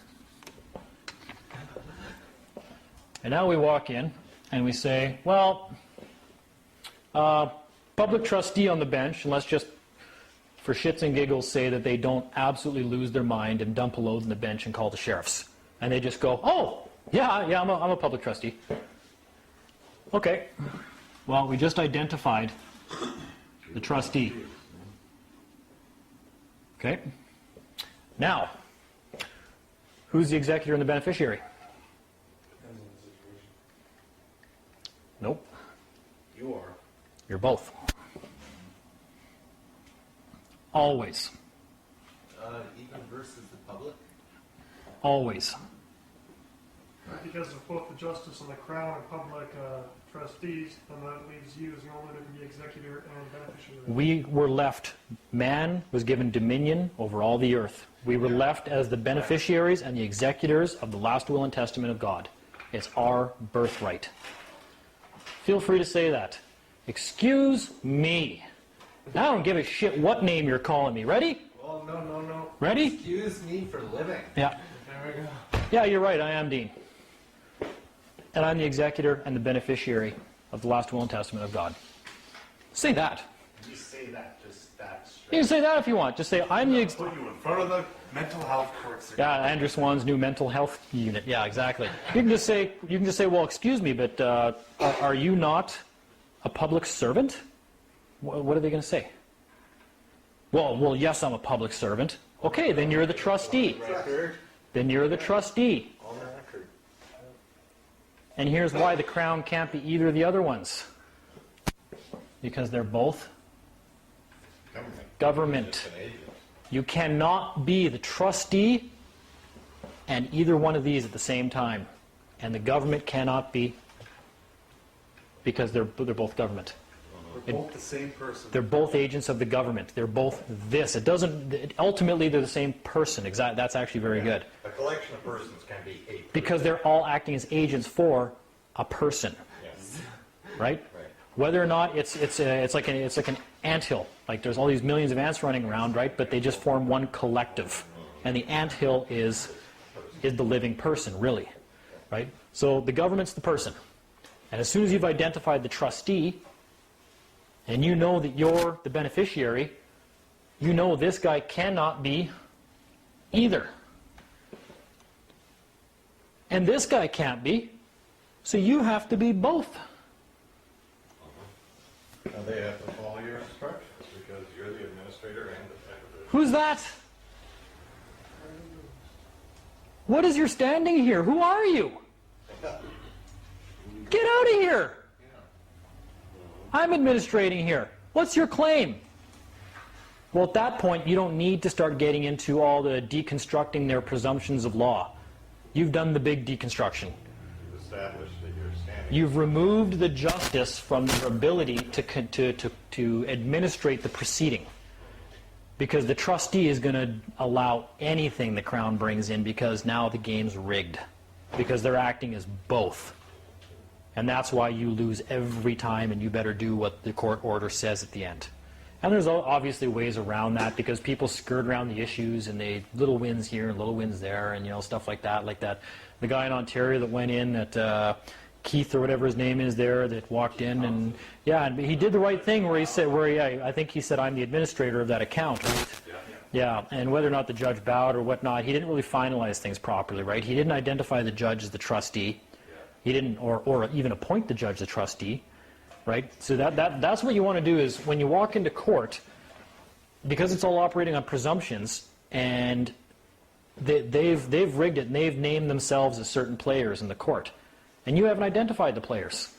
Speaker 1: And now we walk in, and we say, well, public trustee on the bench, and let's just, for shits and giggles, say that they don't absolutely lose their mind and dump a load on the bench and call the sheriffs. And they just go, oh, yeah, I'm a public trustee. Okay. Well, we just identified the trustee. Okay. Now, who's the executor and the beneficiary? Nope.
Speaker 5: You are.
Speaker 1: You're both. Always.
Speaker 4: Even versus the public?
Speaker 1: Always.
Speaker 8: because of both the justice and the crown and public trustees, and that leaves you as the only one who can be executor and beneficiary.
Speaker 1: We were left, man was given dominion over all the earth. We were left as the beneficiaries and the executors of the last will and testament of God. It's our birthright. Feel free to say that. Excuse me. I don't give a shit what name you're calling me. Ready?
Speaker 4: Well, no.
Speaker 1: Ready?
Speaker 4: Excuse me for living.
Speaker 1: Yeah.
Speaker 4: There we go.
Speaker 1: Yeah, you're right. I am Dean. And I'm the executor and the beneficiary of the last will and testament of God. Say that.
Speaker 5: You say that, just that straight.
Speaker 1: You can say that if you want. Just say, I'm the
Speaker 5: Put you in front of the mental health courts.
Speaker 1: Yeah, Andrew Swan's new mental health unit. Yeah, exactly. You can just say, well, excuse me, but are you not a public servant? What are they going to say? Well, yes, I'm a public servant. Okay, then you're the trustee.
Speaker 4: Record.
Speaker 1: Then you're the trustee.
Speaker 4: On the record.
Speaker 1: And here's why the crown can't be either of the other ones. Because they're both government.
Speaker 3: It's an agent.
Speaker 1: You cannot be the trustee and either one of these at the same time. And the government cannot be, because they're both government.
Speaker 5: We're both the same person.
Speaker 1: They're both agents of the government. They're both this. It doesn't, ultimately they're the same person. Exactly. That's actually very good.
Speaker 3: A collection of persons can be a person.
Speaker 1: Because they're all acting as agents for a person.
Speaker 3: Yes.
Speaker 1: Right?
Speaker 3: Right.
Speaker 1: Whether or not it's like an anthill. Like there's all these millions of ants running around, right? But they just form one collective. And the anthill is the living person, really. Right? So the government's the person. And as soon as you've identified the trustee, and you know that you're the beneficiary, you know this guy cannot be either. And this guy can't be. So you have to be both.
Speaker 3: And they have to follow your instructions because you're the administrator and the beneficiary.
Speaker 1: Who's that? What is your standing here? Who are you? Get out of here. I'm administrating here. What's your claim? Well, at that point, you don't need to start getting into all the deconstructing their presumptions of law. You've done the big deconstruction.
Speaker 3: You've established that you're standing.
Speaker 1: You've removed the justice from their ability to administrate the proceeding. Because the trustee is going to allow anything the Crown brings in because now the game's rigged. Because they're acting as both. And that's why you lose every time, and you better do what the court order says at the end. And there's obviously ways around that because people skirt around the issues and they little wins here and little wins there and stuff like that. Like that, the guy in Ontario that went in at Keith or whatever his name is there that walked in and and he did the right thing where he said I think he said I'm the administrator of that account. Right? Yeah, and whether or not the judge bowed or whatnot, he didn't really finalize things properly, right? He didn't identify the judge as the trustee. He didn't, or even appoint the judge the trustee, right? So that's what you want to do is when you walk into court, because it's all operating on presumptions, and they've rigged it, and they've named themselves as certain players in the court, and you haven't identified the players.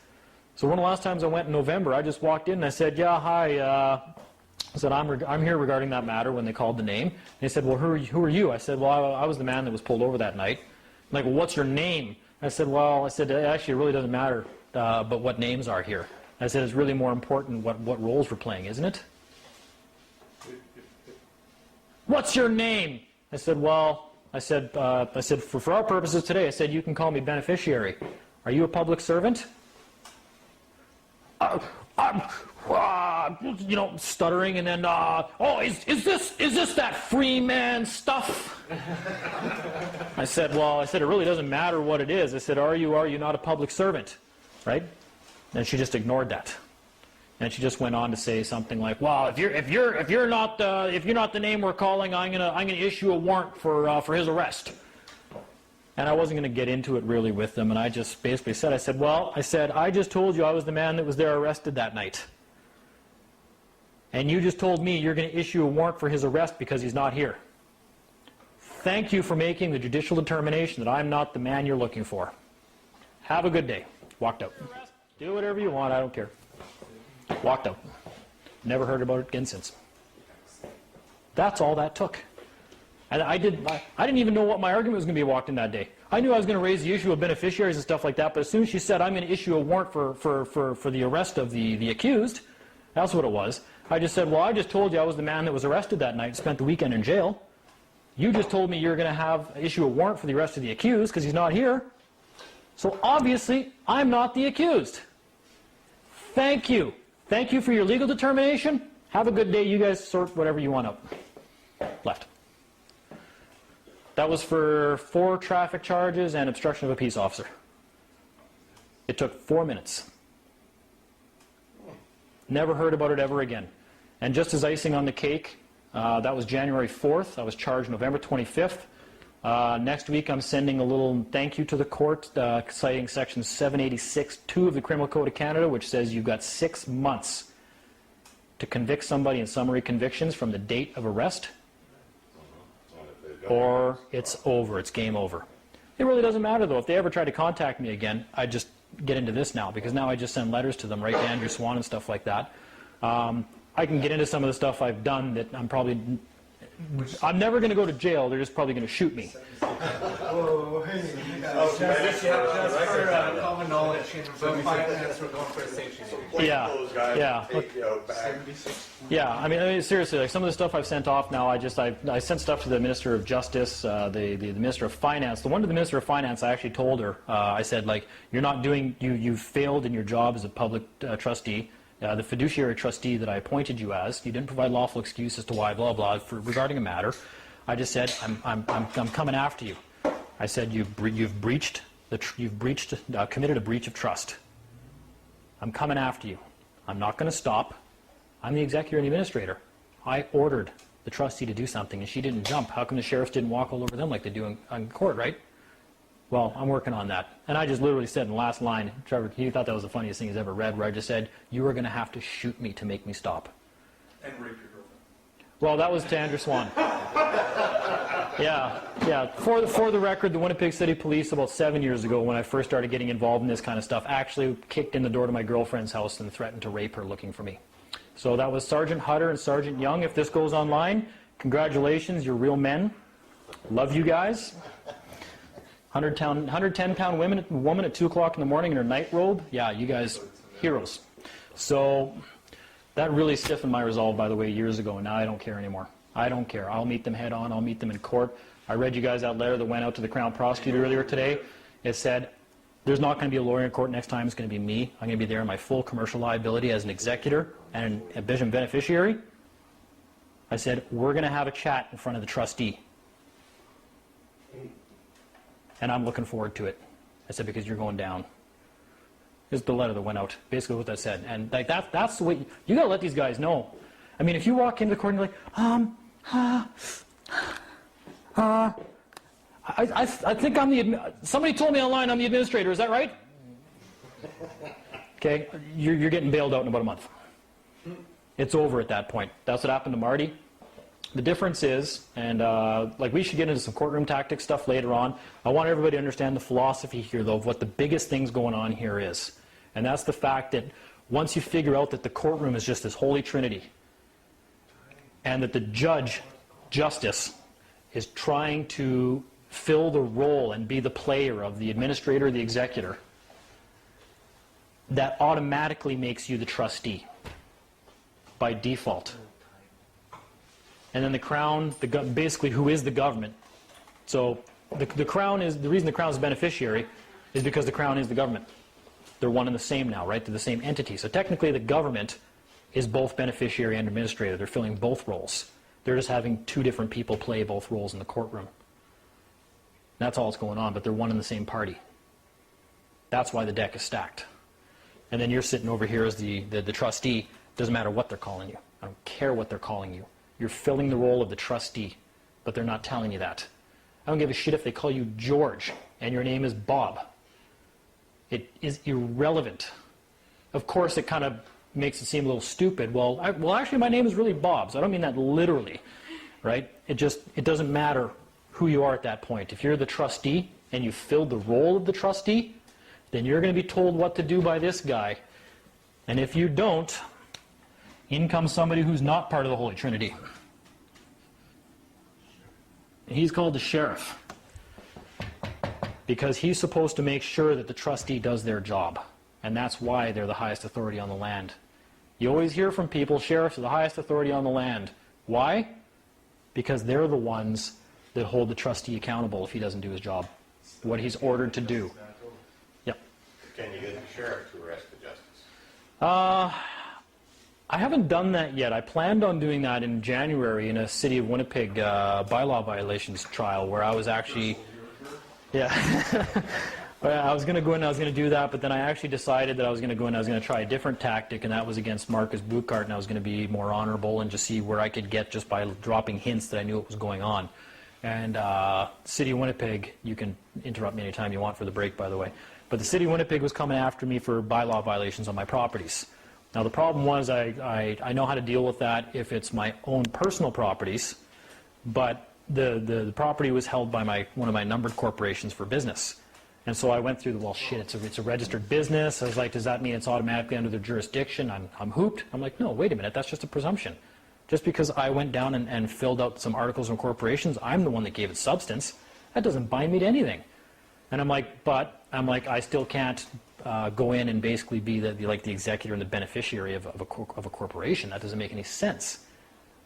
Speaker 1: So one of the last times I went in November, I just walked in and I said, yeah, hi, I said, I'm here regarding that matter when they called the name. And they said, well, who are you? I said, well, I was the man that was pulled over that night. I'm like, well, what's your name? I said, actually, it really doesn't matter, but what names are here. I said, it's really more important what roles we're playing, isn't it? What's your name? I said, for our purposes today, I said, you can call me beneficiary. Are you a public servant? Stuttering, and then, is this that free man stuff? I said, it really doesn't matter what it is. I said, are you not a public servant, right? And she just ignored that, and she just went on to say something like, well, if you're not the name we're calling, I'm gonna issue a warrant for his arrest. And I wasn't going to get into it really with them, and I just basically said, I just told you I was the man that was there arrested that night. And you just told me you're going to issue a warrant for his arrest because he's not here. Thank you for making the judicial determination that I'm not the man you're looking for. Have a good day. Walked out. Do whatever you want, I don't care. Walked out. Never heard about it again since. That's all that took. And I didn't even know what my argument was going to be walked in that day. I knew I was going to raise the issue of beneficiaries and stuff like that, but as soon as she said, I'm going to issue a warrant for the arrest of the accused, that's what it was. I just said, well, I just told you I was the man that was arrested that night and spent the weekend in jail. You just told me you're going to issue a warrant for the arrest of the accused because he's not here. So obviously, I'm not the accused. Thank you. Thank you for your legal determination. Have a good day. You guys sort whatever you want out. Left. That was for 4 traffic charges and obstruction of a peace officer. It took 4 minutes. Never heard about it ever again. And just as icing on the cake, that was January 4th. I was charged November 25th. Next week I'm sending a little thank you to the court citing section 786(2) of the Criminal Code of Canada, which says you've got 6 months to convict somebody in summary convictions from the date of arrest, or it's over, it's game over. It really doesn't matter though. If they ever try to contact me again, I just get into this now, because now I just send letters to them, right to Andrew Swan and stuff like that. I can get into some of the stuff I've done that I'm never going to go to jail, they're just probably going to shoot me.
Speaker 5: Oh, hey.
Speaker 4: Just for common knowledge, for 5 minutes we're going for a safety.
Speaker 1: Yeah, yeah. Yeah, I mean seriously, like some of the stuff I've sent off now, I sent stuff to the Minister of Justice, the Minister of Finance. The one to the Minister of Finance, I actually told her, I said, like, you've failed in your job as a public trustee. The fiduciary trustee that I appointed you as, you didn't provide lawful excuse as to why, blah, blah, regarding a matter. I just said, I'm coming after you. I said, you've committed a breach of trust. I'm coming after you. I'm not going to stop. I'm the executor and the administrator. I ordered the trustee to do something, and she didn't jump. How come the sheriffs didn't walk all over them like they do in court, right? Well, I'm working on that. And I just literally said in the last line, Trevor, he thought that was the funniest thing he's ever read, where I just said, you are going to have to shoot me to make me stop.
Speaker 2: And rape your girlfriend.
Speaker 1: Well, that was to Andrew Swan. Yeah. For the record, the Winnipeg City Police about 7 years ago, when I first started getting involved in this kind of stuff, actually kicked in the door to my girlfriend's house and threatened to rape her looking for me. So that was Sergeant Hutter and Sergeant Young. If this goes online, congratulations, you're real men. Love you guys. 110-pound woman at 2 o'clock in the morning in her night robe. Yeah, you guys, heroes. So that really stiffened my resolve, by the way, years ago, and now I don't care anymore. I don't care. I'll meet them head on. I'll meet them in court. I read you guys that letter that went out to the Crown Prosecutor earlier today. It said, there's not going to be a lawyer in court next time. It's going to be me. I'm going to be there in my full commercial liability as an executor and a vision beneficiary. I said, we're going to have a chat in front of the trustee. And I'm looking forward to it. I said, because you're going down. This is the letter that went out. Basically what that said. And like that's the way, you got to let these guys know. I mean, if you walk into the court and you're like, I think I'm somebody told me online I'm the administrator, is that right? Okay, you're getting bailed out in about a month. It's over at that point. That's what happened to Marty. The difference is, and like we should get into some courtroom tactics stuff later on. I want everybody to understand the philosophy here, though, of what the biggest things going on here is. And that's the fact that once you figure out that the courtroom is just this holy trinity, and that the justice, is trying to fill the role and be the player of the administrator, the executor, that automatically makes you the trustee by default. And then the Crown, basically who is the government. So the Crown is, the reason the Crown is a beneficiary is because the Crown is the government. They're one and the same now, right? They're the same entity. So technically the government is both beneficiary and administrator. They're filling both roles. They're just having two different people play both roles in the courtroom. That's all that's going on, but they're one and the same party. That's why the deck is stacked. And then you're sitting over here as the trustee. Doesn't matter what they're calling you. I don't care what they're calling you. You're filling the role of the trustee, but they're not telling you that. I don't give a shit if they call you George and your name is Bob. It is irrelevant. Of course, it kind of makes it seem a little stupid. Well, actually, my name is really Bob, so I don't mean that literally, right? It doesn't matter who you are at that point. If you're the trustee and you filled the role of the trustee, then you're going to be told what to do by this guy. And if you don't, in comes somebody who's not part of the Holy Trinity. He's called the sheriff because he's supposed to make sure that the trustee does their job. And that's why they're the highest authority on the land. You always hear from people, sheriffs are the highest authority on the land. Why? Because they're the ones that hold the trustee accountable if he doesn't do his job, what he's ordered to do. Yep.
Speaker 3: Can you get the sheriff to arrest the justice?
Speaker 1: I haven't done that yet. I planned on doing that in January in a City of Winnipeg bylaw violations trial where I was actually... Yeah. I was going to go in and I was going to do that, but then I actually decided that I was going to go in and I was going to try a different tactic, and that was against Marcus Buchart, and I was going to be more honorable and just see where I could get just by dropping hints that I knew what was going on. And City of Winnipeg, you can interrupt me anytime you want for the break, by the way, but the City of Winnipeg was coming after me for bylaw violations on my properties. Now the problem was I know how to deal with that if it's my own personal properties, but the property was held by one of my numbered corporations for business. And so I went through the, well, shit, it's a registered business. I was like, does that mean it's automatically under their jurisdiction? I'm hooped. I'm like, no, wait a minute, that's just a presumption. Just because I went down and filled out some articles of corporations, I'm the one that gave it substance. That doesn't bind me to anything. And I'm like, I still can't go in and basically be the executor and the beneficiary of a corporation. That doesn't make any sense.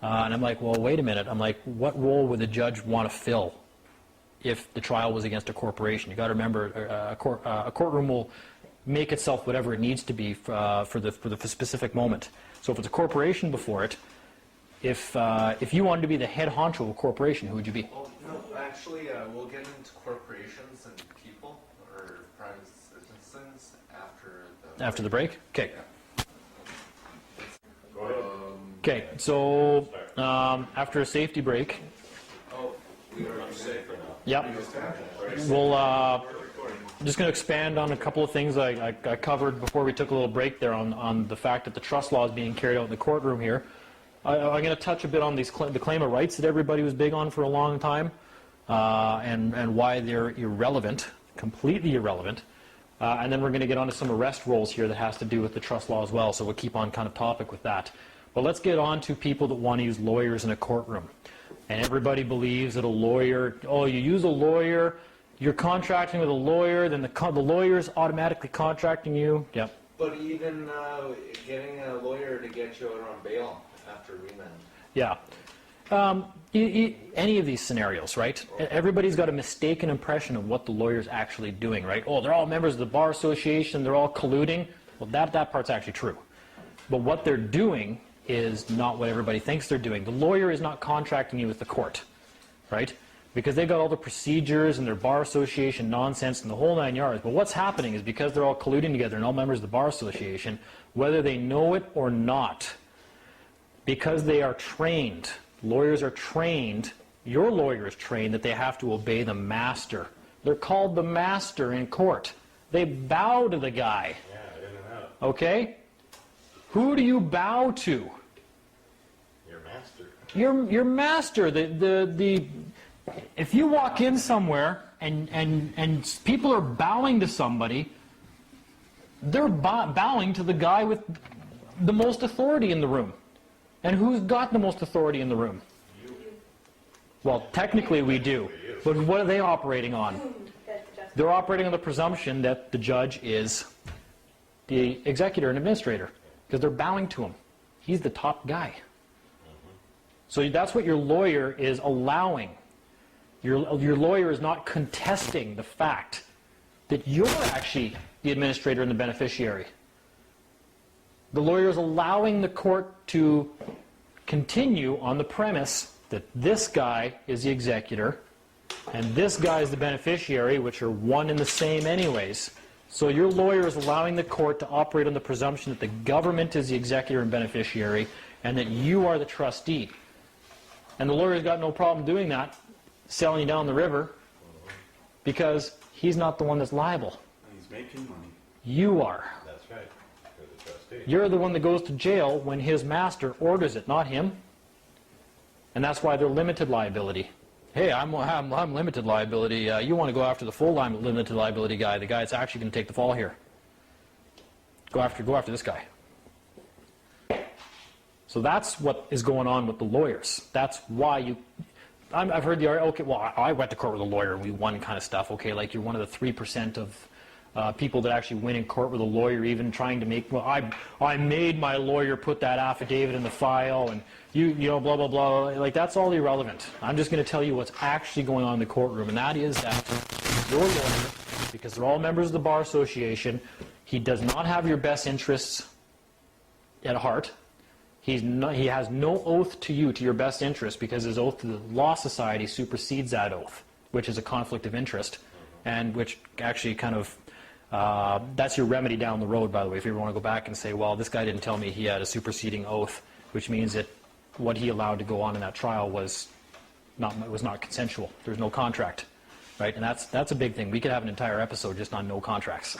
Speaker 1: And I'm like, well, wait a minute. I'm like, what role would the judge want to fill if the trial was against a corporation? You got to remember, a courtroom will make itself whatever it needs to be for the specific moment. So if it's a corporation before it, if you wanted to be the head honcho of a corporation, who would you be?
Speaker 4: Well, no, actually, we'll get into corporations and people or private citizens after the
Speaker 1: break. Okay.
Speaker 3: Go ahead.
Speaker 1: Okay. So after a safety break.
Speaker 4: Oh, we are safe for now.
Speaker 1: Yep. We'll just going to expand on a couple of things I covered before we took a little break there on the fact that the trust law is being carried out in the courtroom here. I'm going to touch a bit on the claim of rights that everybody was big on for a long time, and why they're irrelevant, completely irrelevant. And then we're going to get onto some arrest rolls here that has to do with the trust law as well, so we'll keep on kind of topic with that. But let's get on to people that want to use lawyers in a courtroom. And everybody believes that a lawyer, oh, you use a lawyer, you're contracting with a lawyer, then the lawyer's automatically contracting you. Yep.
Speaker 4: But even getting a lawyer to get you out on bail after remand.
Speaker 1: Yeah. Any of these scenarios, right? Everybody's got a mistaken impression of what the lawyer's actually doing, right? Oh, they're all members of the Bar Association, they're all colluding. Well, that part's actually true. But what they're doing is not what everybody thinks they're doing. The lawyer is not contracting you with the court, right? Because they've got all the procedures and their Bar Association nonsense and the whole 9 yards. But what's happening is because they're all colluding together and all members of the Bar Association, whether they know it or not, because they are trained, lawyers are trained, your lawyer is trained that they have to obey the master. They're called the master in court. They bow to the guy.
Speaker 3: Yeah, in and out.
Speaker 1: Okay? Who do you bow to?
Speaker 3: Your master.
Speaker 1: Your master. If you walk in somewhere and people are bowing to somebody, they're bowing to the guy with the most authority in the room. And who's got the most authority in the room? You. Well, technically we do. But what are they operating on? They're operating on the presumption that the judge is the executor and administrator, because they're bowing to him. He's the top guy. So that's what your lawyer is allowing. Your lawyer is not contesting the fact that you're actually the administrator and the beneficiary. The lawyer is allowing the court to continue on the premise that this guy is the executor and this guy is the beneficiary, which are one and the same anyways. So your lawyer is allowing the court to operate on the presumption that the government is the executor and beneficiary and that you are the trustee. And the lawyer's got no problem doing that, selling you down the river, because he's not the one that's liable.
Speaker 5: He's making money.
Speaker 1: You are.
Speaker 3: That's right. You're the trustee.
Speaker 1: You're the one that goes to jail when his master orders it, not him. And that's why they're limited liability. Hey, I'm limited liability. You want to go after the full limited liability guy, the guy that's actually going to take the fall here. Go after this guy. So that's what is going on with the lawyers. That's why I've heard the argument, okay, well, I went to court with a lawyer and we won kind of stuff. Okay, like you're one of the 3% of people that actually win in court with a lawyer, even trying to make, well, I made my lawyer put that affidavit in the file, and you know, blah, blah, blah. Like, that's all irrelevant. I'm just going to tell you what's actually going on in the courtroom, and that is that your lawyer, because they're all members of the Bar Association, he does not have your best interests at heart. He has no oath to you, to your best interest, because his oath to the Law Society supersedes that oath, which is a conflict of interest, and which actually kind of, that's your remedy down the road, by the way, if you ever want to go back and say, well, this guy didn't tell me he had a superseding oath, which means that what he allowed to go on in that trial was not consensual. There's no contract, right? And that's a big thing. We could have an entire episode just on no contracts.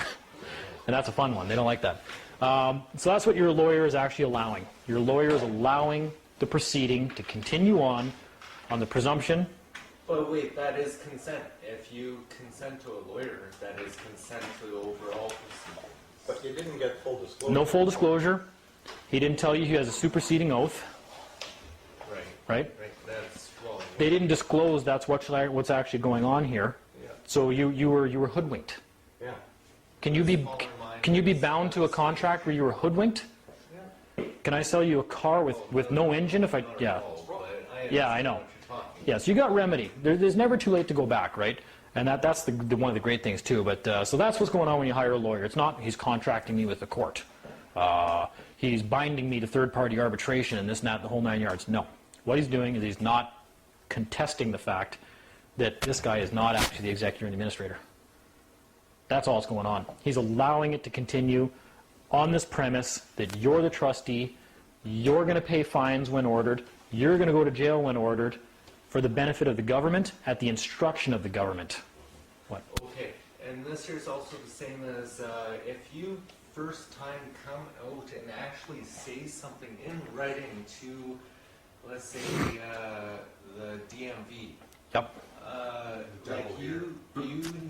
Speaker 1: And that's a fun one. They don't like that. So that's what your lawyer is actually allowing. Your lawyer is allowing the proceeding to continue on the presumption.
Speaker 4: But wait, that is consent. If you consent to a lawyer, that is consent to the overall procedure.
Speaker 3: But you didn't get full disclosure.
Speaker 1: No full disclosure. He didn't tell you he has a superseding oath, right?
Speaker 4: Right, that's wrong.
Speaker 1: They didn't disclose that's what's actually going on here.
Speaker 3: Yeah.
Speaker 1: So you were hoodwinked.
Speaker 3: Yeah.
Speaker 1: Can you be bound to a contract where you were hoodwinked? Can I sell you a car with no engine if I, yeah. Yeah, I know. Yes, you got remedy. There's never too late to go back, right? And that's one of the great things too. But so that's what's going on when you hire a lawyer. It's not he's contracting me with the court. He's binding me to third-party arbitration and this and that, the whole 9 yards. No. What he's doing is he's not contesting the fact that this guy is not actually the executor and administrator. That's all that's going on. He's allowing it to continue on this premise that you're the trustee, you're going to pay fines when ordered, you're going to go to jail when ordered, for the benefit of the government at the instruction of the government. What?
Speaker 4: Okay, and this here's also the same as if you first time come out and actually say something in writing to, let's say, the DMV.
Speaker 1: Yep.
Speaker 4: Like you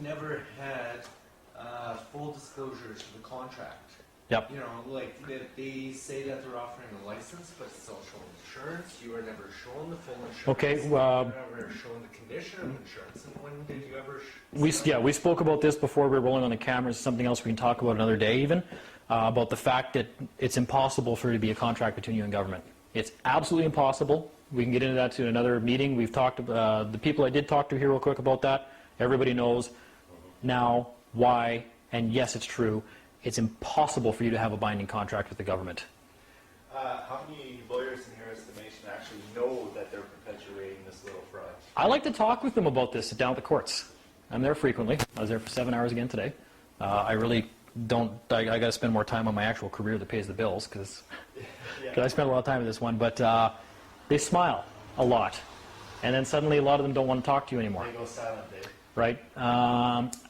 Speaker 4: never had full disclosure to the contract.
Speaker 1: Yep.
Speaker 4: You know, like they say that they're offering a license, but social insurance. You are never shown the full insurance.
Speaker 1: Okay.
Speaker 4: You are never shown the condition of insurance. And when did you ever?
Speaker 1: We spoke about this before we were rolling on the cameras. Something else we can talk about another day, even about the fact that it's impossible for it to be a contract between you and government. It's absolutely impossible. We can get into that to another meeting. We've talked the people I did talk to here real quick about that. Everybody knows now why, and yes, it's true. It's impossible for you to have a binding contract with the government.
Speaker 9: How many lawyers in your estimation actually know that they're perpetuating this little fraud?
Speaker 1: I like to talk with them about this down at the courts. I'm there frequently. I was there for 7 hours again today. I really don't, I got to spend more time on my actual career that pays the bills, because I spend a lot of time with this one, but they smile a lot. And then suddenly a lot of them don't want to talk to you anymore.
Speaker 9: They go silent, Dave.
Speaker 1: Right?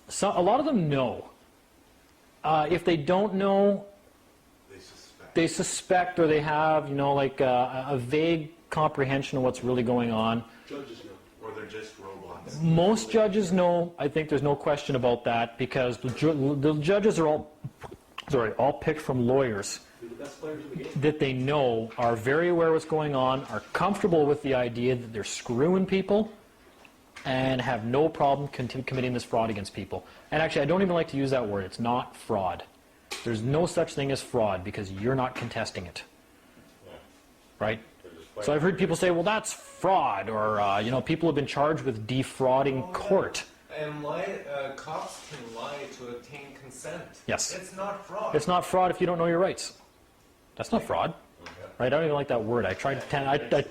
Speaker 1: So a lot of them know. If they don't know, they suspect, or they have, you know, like a vague comprehension of what's really going on.
Speaker 6: Judges know.
Speaker 5: Or they're just robots.
Speaker 1: Most judges know. I think there's no question about that, because the judges are all picked from lawyers
Speaker 6: They're the best players in the game.
Speaker 1: that they know are very aware of what's going on, are comfortable with the idea that they're screwing people, and have no problem committing this fraud against people. And actually, I don't even like to use that word. It's not fraud. There's no such thing as fraud, because you're not contesting it. Right? So I've heard people say, well, that's fraud, or, you know, people have been charged with defrauding court.
Speaker 4: And cops can lie to obtain consent.
Speaker 1: Yes.
Speaker 4: It's not fraud.
Speaker 1: It's not fraud if you don't know your rights. That's not fraud. Right? I don't even like that word. I tried to,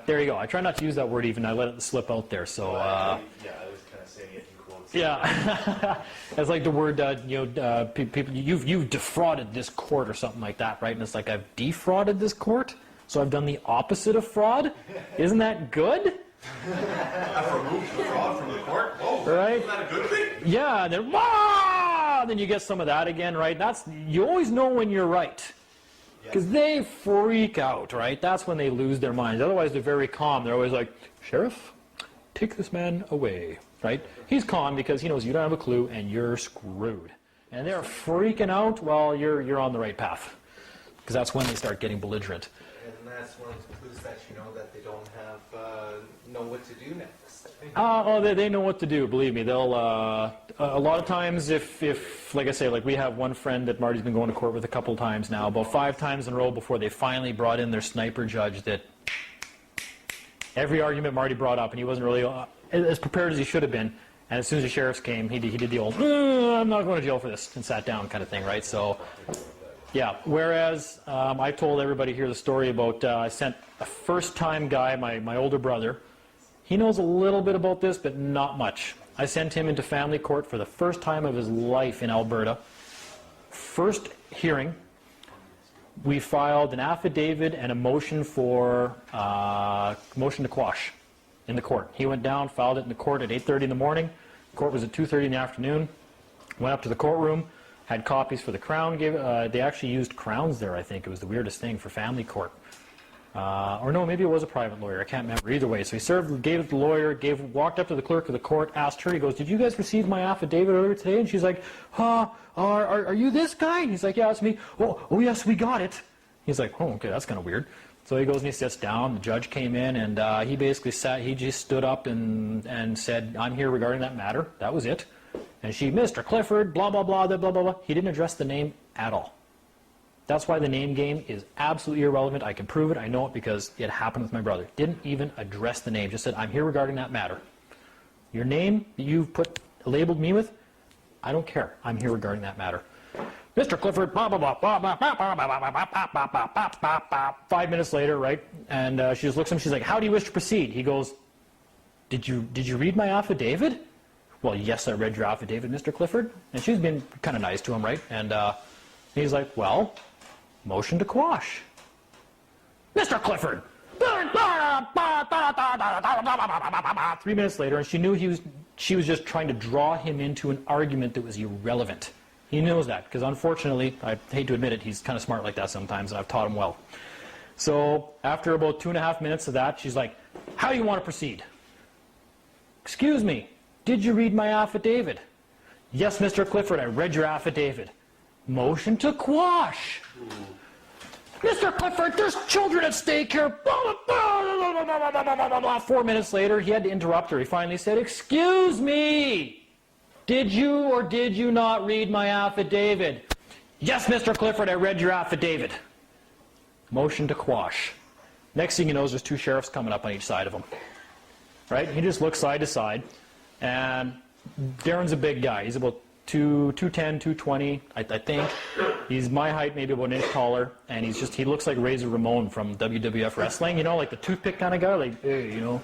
Speaker 1: there you go. I try not to use that word even. I let it slip out there. So,
Speaker 9: Yeah, I was kind of saying it in quotes.
Speaker 1: yeah. It's like the word, you know, people, you've defrauded this court or something like that, right? And it's like, I've defrauded this court? So I've done the opposite of fraud? Isn't that good?
Speaker 3: I've removed the fraud from the court. Oh,
Speaker 1: Right?
Speaker 3: isn't that a good thing?
Speaker 1: Yeah, and then, wah! Then you get some of that again, right? You always know when you're right. Because they freak out, right? That's when they lose their minds. Otherwise, they're very calm. They're always like, Sheriff, take this man away, right? He's calm because he knows you don't have a clue and you're screwed. And they're freaking out while you're on the right path. Because that's when they start getting belligerent.
Speaker 4: And that's one of the clues that you know that they don't know what to do next.
Speaker 1: They know what to do, believe me. They'll, a lot of times if, like I say, like we have one friend that Marty's been going to court with a couple times now, about 5 times in a row before they finally brought in their sniper judge that every argument Marty brought up, and he wasn't really as prepared as he should have been. And as soon as the sheriffs came, he did the old, I'm not going to jail for this, and sat down kind of thing, right? So, yeah. Whereas I told everybody here the story about I sent a first-time guy, my older brother. He knows a little bit about this, but not much. I sent him into family court for the first time of his life in Alberta. First hearing, we filed an affidavit and a motion for motion to quash in the court. He went down, filed it in the court at 8:30 in the morning. Court was at 2:30 in the afternoon. Went up to the courtroom, had copies for the Crown. They actually used crowns there, I think. It was the weirdest thing for family court. Or no, maybe it was a private lawyer. I can't remember. Either way. So he served, gave it to the lawyer, walked up to the clerk of the court, asked her, he goes, did you guys receive my affidavit earlier today? And she's like, are you this guy? And he's like, yeah, it's me. Oh yes, we got it. He's like, oh, okay, that's kind of weird. So he goes and he sits down. The judge came in, and he basically he just stood up and said, I'm here regarding that matter. That was it. And she, Mr. Clifford, blah, blah, blah, blah, blah, blah. He didn't address the name at all. That's why the name game is absolutely irrelevant. I can prove it. I know it because it happened with my brother. Didn't even address the name. Just said, I'm here regarding that matter. Your name that you've labeled me with, I don't care. I'm here regarding that matter. Mr. Clifford, blah, blah, blah, blah, blah, blah, blah, blah, blah, blah, blah, blah, blah, blah. 5 minutes later, right? And she just looks at him. She's like, how do you wish to proceed? He goes, did you read my affidavit? Well, yes, I read your affidavit, Mr. Clifford. And she's been kind of nice to him, right? And he's like, well, motion to quash. Mr. Clifford! 3 minutes later, and she knew she was just trying to draw him into an argument that was irrelevant. He knows that, because unfortunately, I hate to admit it, he's kind of smart like that sometimes, and I've taught him well. So after about 2.5 minutes of that, she's like, how do you want to proceed? Excuse me, did you read my affidavit? Yes, Mr. Clifford, I read your affidavit. Motion to quash. Mr. Clifford, there's children at stake here. 4 minutes later, he had to interrupt her. He finally said, excuse me, did you or did you not read my affidavit? Yes, Mr. Clifford, I read your affidavit. Motion to quash. Next thing he knows, there's 2 sheriffs coming up on each side of him. Right? He just looks side to side, and Darren's a big guy. He's about 210, 220, I think. He's my height, maybe about an inch taller, and he looks like Razor Ramon from WWF wrestling, you know, like the toothpick kind of guy, like, hey, you know,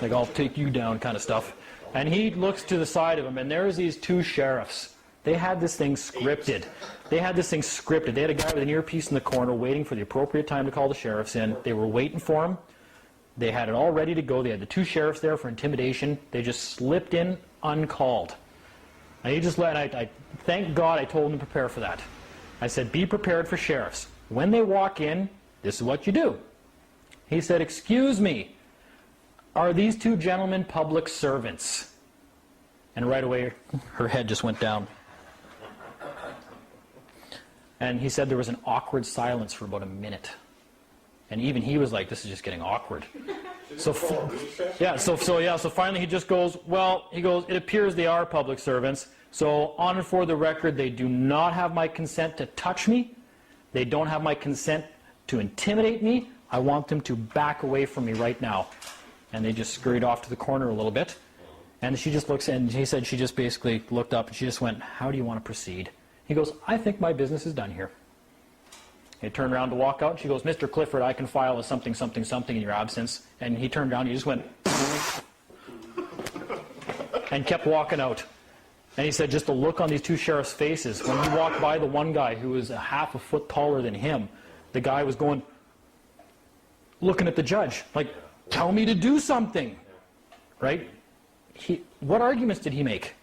Speaker 1: like I'll take you down kind of stuff. And he looks to the side of him, and there's these 2 sheriffs. They had this thing scripted. They had a guy with an earpiece in the corner waiting for the appropriate time to call the sheriffs in. They were waiting for him. They had it all ready to go. They had the 2 sheriffs there for intimidation. They just slipped in uncalled. And he just I thank God I told him to prepare for that. I said, be prepared for sheriffs. When they walk in, this is what you do. He said, excuse me, are these 2 gentlemen public servants? And right away, her head just went down. And he said there was an awkward silence for about a minute. And even he was like, this is just getting awkward. So finally he just goes, well, it appears they are public servants. So on and for the record, they do not have my consent to touch me. They don't have my consent to intimidate me. I want them to back away from me right now. And they just scurried off to the corner a little bit. And she just looks, and he said she just basically looked up and she just went, how do you want to proceed? He goes, I think my business is done here. He turned around to walk out, and she goes, Mr. Clifford, I can file a something, something, something in your absence. And he turned around, and he just went, and kept walking out. And he said just the look on these 2 sheriffs' faces. When he walked by the one guy who was a half a foot taller than him, the guy was going, looking at the judge, like, tell me to do something. Right? What arguments did he make?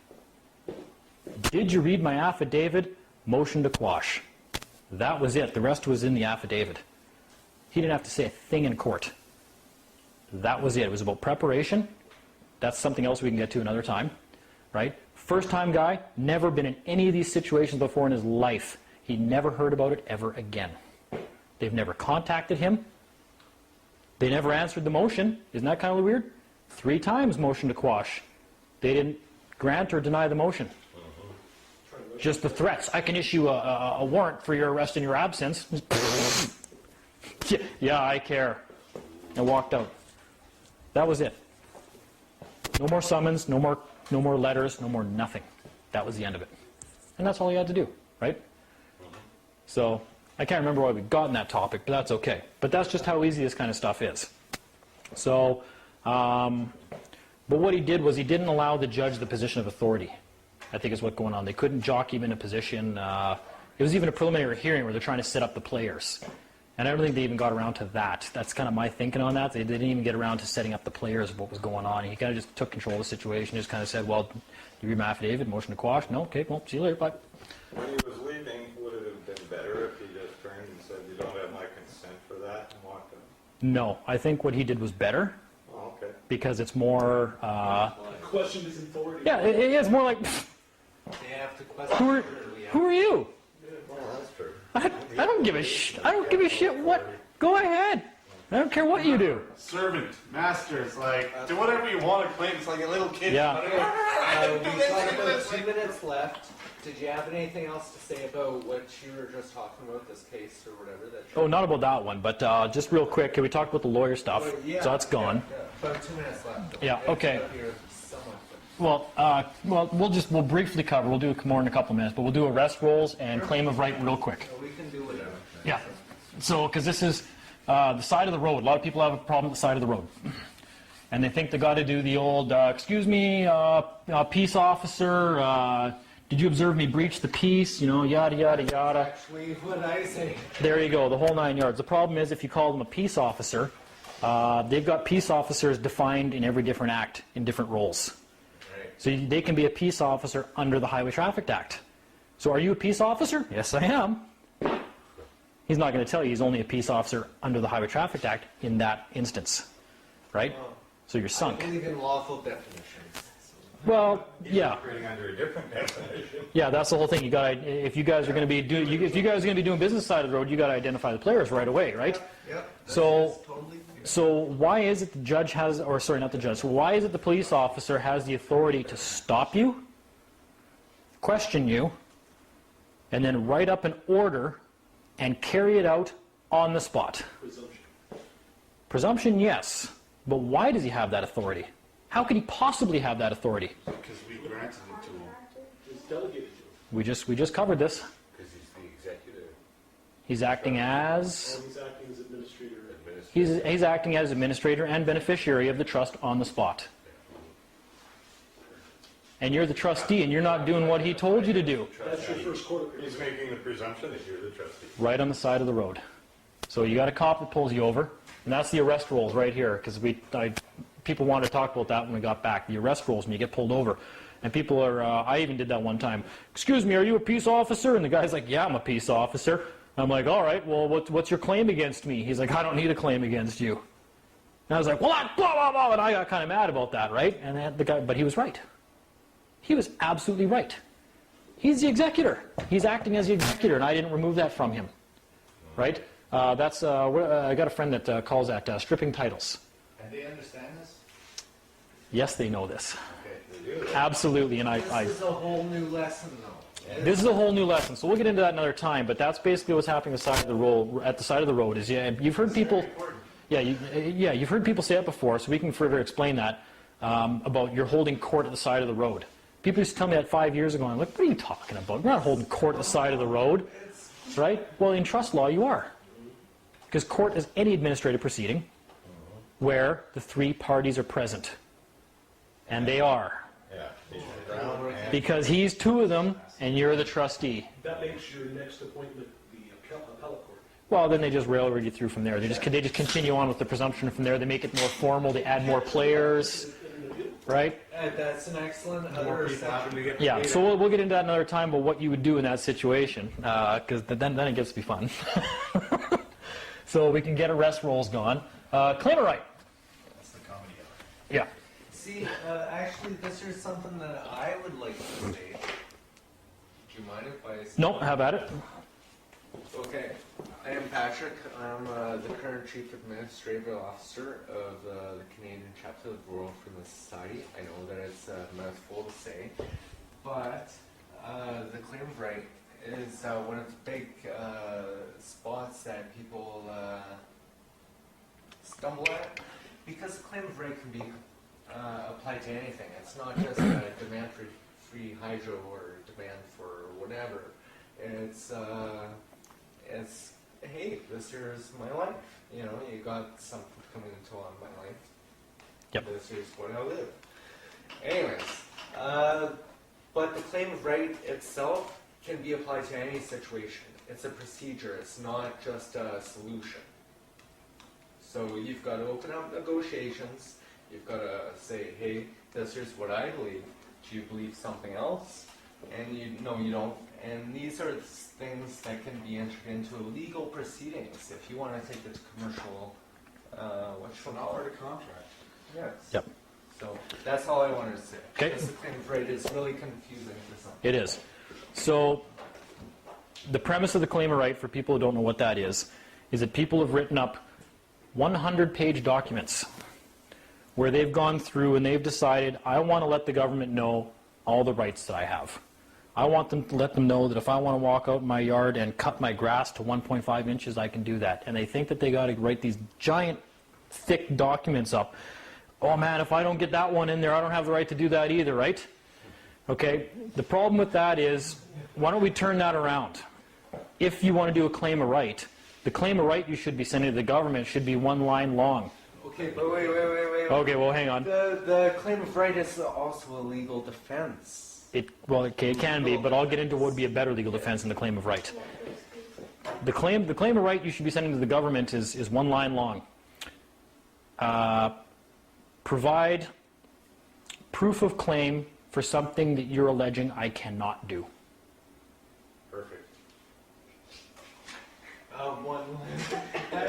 Speaker 1: Did you read my affidavit? Motion to quash. That was it. The rest was in the affidavit. He didn't have to say a thing in court. That was it. It was about preparation. That's something else we can get to another time. Right? First-time guy, never been in any of these situations before in his life. He never heard about it ever again. They've never contacted him. They never answered the motion. Isn't that kind of weird? 3 times motion to quash. They didn't grant or deny the motion. Just the threats. I can issue a warrant for your arrest in your absence. Yeah, I care. And walked out. That was it. No more summons, no more letters, no more nothing. That was the end of it. And that's all you had to do, right? So, I can't remember why we got in that topic, but that's okay. But that's just how easy this kind of stuff is. So, but what he did was he didn't allow the judge the position of authority, I think is what's going on. They couldn't jockey him in a position. It was even a preliminary hearing where they're trying to set up the players. And I don't think they even got around to that. That's kind of my thinking on that. They didn't even get around to setting up the players of what was going on. He kind of just took control of the situation, just kind of said, well, you read my affidavit, motion to quash? No, okay, well, see you later, bye.
Speaker 3: When he was leaving, would it have been better if he just turned and said, you don't have my consent for that, and walked out?
Speaker 1: No, I think what he did was better
Speaker 3: Oh, okay.
Speaker 1: because it's more,
Speaker 6: Question is authority.
Speaker 1: yeah, it is more like,
Speaker 4: They have to question.
Speaker 1: who are you?
Speaker 3: Well, that's true.
Speaker 1: I don't give a I don't give a shit what. Go ahead. I don't care what you do.
Speaker 9: Servant, master, it's like, do whatever you want to claim. It's like a little kid.
Speaker 1: Yeah.
Speaker 4: We've got about 2 minutes left. Did you have anything else to say about what you were just talking about, this case or whatever? That
Speaker 1: Oh, not about that one, but just real quick, can we talk about the lawyer stuff? So that's gone.
Speaker 4: Yeah. About 2 minutes left.
Speaker 1: Yeah, okay.
Speaker 4: Up here somewhat, but-
Speaker 1: Well, we'll briefly cover. We'll do more in a couple of minutes, but we'll do arrest rolls and claim of right real quick.
Speaker 4: We can do whatever.
Speaker 1: Yeah. So, because this is the side of the road. A lot of people have a problem with the side of the road. And they think they got to do the old, excuse me, peace officer, did you observe me breach the peace? You know, yada, yada, yada.
Speaker 4: Actually, what I say.
Speaker 1: There you go, the whole 9 yards. The problem is if you call them a peace officer, they've got peace officers defined in every different act, in different roles.
Speaker 4: Right.
Speaker 1: So they can be a peace officer under the Highway Traffic Act. So are you a peace officer? Yes, I am. He's not going to tell you he's only a peace officer under the Highway Traffic Act in that instance, right? So you're
Speaker 4: I
Speaker 1: sunk.
Speaker 4: believe in lawful definitions.
Speaker 1: Well, yeah,
Speaker 3: Operating under a different definition.
Speaker 1: yeah. That's the whole thing. You got if you guys are going to be doing business side of the road, you got to identify the players right away, right?
Speaker 4: Yep.
Speaker 1: So,
Speaker 4: Totally.
Speaker 1: so why is it the judge has, or sorry, not the judge. So why is it the police officer has the authority to stop you, question you, and then write up an order and carry it out on the spot?
Speaker 6: Presumption.
Speaker 1: Presumption, yes. But why does he have that authority? How could he possibly have that authority?
Speaker 9: Because we granted it to him.
Speaker 6: It's delegated to him.
Speaker 1: We just covered this.
Speaker 3: Because he's the executive.
Speaker 1: He's acting as
Speaker 6: And he's acting as administrator.
Speaker 1: he's acting as administrator and beneficiary of the trust on the spot. And you're the trustee, and you're not doing what he told you to do.
Speaker 6: That's your first court
Speaker 3: He's
Speaker 6: appearance.
Speaker 3: making the presumption that you're the trustee.
Speaker 1: Right on the side of the road. So you got a cop that pulls you over, and that's the arrest rolls right here, because people wanted to talk about that when we got back. The arrest rolls when you get pulled over. And people are, I even did that one time. Excuse me, are you a peace officer? And the guy's like, yeah, I'm a peace officer. I'm like, all right, well, what's your claim against me? He's like, I don't need a claim against you. And I was like, well, blah, blah, blah, and I got kind of mad about that, right? And the guy, but he was right. He was absolutely right. He's the executor. He's acting as the executor, and I didn't remove that from him, right? I got a friend that calls that stripping titles.
Speaker 9: And they understand this?
Speaker 1: Yes, they know this.
Speaker 9: Okay, they do.
Speaker 1: Absolutely, and
Speaker 4: This is a whole new lesson, though.
Speaker 1: this is a whole new lesson. So we'll get into that another time. But that's basically what's happening at the side of the road. Is you've heard people, you've heard people say it before. So we can further explain that about you're holding court at the side of the road. People used to tell me that 5 years ago. I'm like, what are you talking about? We're not holding court at the side of the road, right? Well, in trust law, you are, because court is any administrative proceeding where the 3 parties are present, and they are.
Speaker 3: Yeah. He's the Crown and
Speaker 1: Because he's 2 of them, and you're the trustee.
Speaker 6: That makes your next appointment the appellate court.
Speaker 1: Well, then they just railroad you through from there. They just continue on with the presumption from there. They make it more formal. They add more players, right?
Speaker 4: That's an excellent
Speaker 3: more
Speaker 4: other
Speaker 3: people having
Speaker 4: section.
Speaker 3: to get
Speaker 1: Yeah.
Speaker 3: paid.
Speaker 1: So we'll get into that another time. But what you would do in that situation, because then it gets to be fun. So we can get arrest rolls going. Claim a right.
Speaker 9: That's the comedy of it.
Speaker 1: Yeah.
Speaker 4: See, actually, this is something that I would like to say. Do you mind if I say?
Speaker 1: No, have at it.
Speaker 4: Okay, I am Patrick. I'm the current Chief Administrative Officer of the Canadian chapter of World Freeman Society. I know that it's a mouthful to say, but the claim of right is one of the big spots that people stumble at, because the claim of right can be applied to anything. It's not just a demand for free hydro or demand for whatever. It's hey, this here's my life. You know, you got something coming into my life.
Speaker 1: Yep.
Speaker 4: This is what I live. Anyways, but the claim of right itself can be applied to any situation. It's a procedure. It's not just a solution. So you've got to open up negotiations. You've got to say, hey, this is what I believe. Do you believe something else? And you don't. And these are things that can be entered into legal proceedings if you want to take it to commercial.
Speaker 5: Part of contract.
Speaker 4: Yes.
Speaker 1: Yep.
Speaker 4: So that's all I wanted to say.
Speaker 1: Okay.
Speaker 4: Because the claim of right is really confusing for some.
Speaker 1: It is. So the premise of the claim of right, for people who don't know what that is that people have written up 100-page documents where they've gone through and they've decided, I want to let the government know all the rights that I have. I want them to let them know that if I want to walk out in my yard and cut my grass to 1.5 inches, I can do that. And they think that they got to write these giant, thick documents up. Oh man, if I don't get that one in there, I don't have the right to do that either, right? Okay, the problem with that is, why don't we turn that around? If you want to do a claim of right, the claim of right you should be sending to the government should be one line long.
Speaker 4: Okay, but wait.
Speaker 1: Okay, well, hang on.
Speaker 4: The claim of right is also a legal defense.
Speaker 1: It can be, but I'll get into what would be a better legal defense than the claim of right. The claim of right you should be sending to the government is one line long. Provide proof of claim for something that you're alleging I cannot do.
Speaker 3: Perfect.
Speaker 4: One.
Speaker 5: I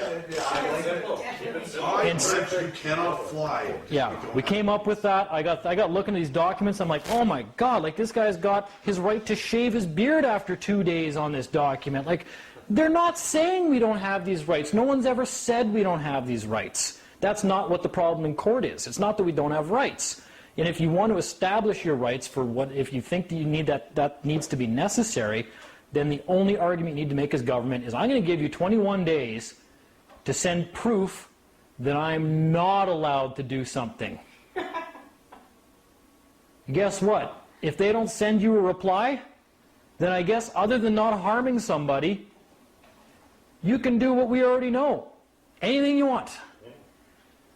Speaker 5: bet you cannot fly.
Speaker 1: Yeah, we came up with that. I got looking at these documents. I'm like, oh my God, like this guy's got his right to shave his beard after 2 days on this document. Like, they're not saying we don't have these rights. No one's ever said we don't have these rights. That's not what the problem in court is. It's not that we don't have rights. And if you want to establish your rights if you think that you need that needs to be necessary, then the only argument you need to make as government is, I'm going to give you 21 days to send proof that I'm not allowed to do something. Guess what? If they don't send you a reply, then I guess other than not harming somebody, you can do what we already know. Anything you want.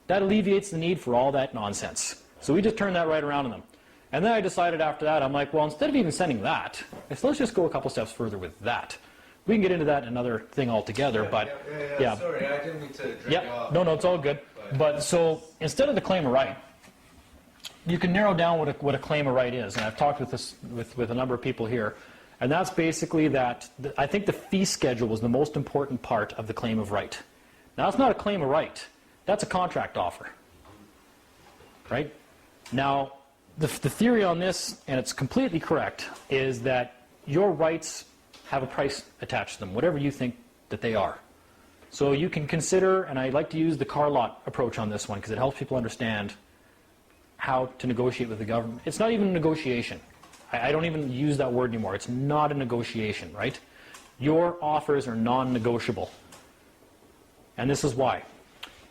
Speaker 1: That alleviates the need for all that nonsense. So we just turned that right around on them. And then I decided after that, I'm like, well, instead of even sending that, let's just go a couple steps further with that. We can get into that in another thing altogether, but yeah.
Speaker 4: Sorry, I didn't mean to drag you
Speaker 1: Yep.
Speaker 4: off.
Speaker 1: No, it's all good. But so instead of the claim of right, you can narrow down what a claim of right is. And I've talked with a number of people here. And that's basically that I think the fee schedule was the most important part of the claim of right. Now, it's not a claim of right. That's a contract offer. Right? Now, the theory on this, and it's completely correct, is that your rights have a price attached to them, whatever you think that they are. So you can consider, and I like to use the car lot approach on this one because it helps people understand how to negotiate with the government. It's not even a negotiation. I don't even use that word anymore. It's not a negotiation, right? Your offers are non-negotiable. And this is why.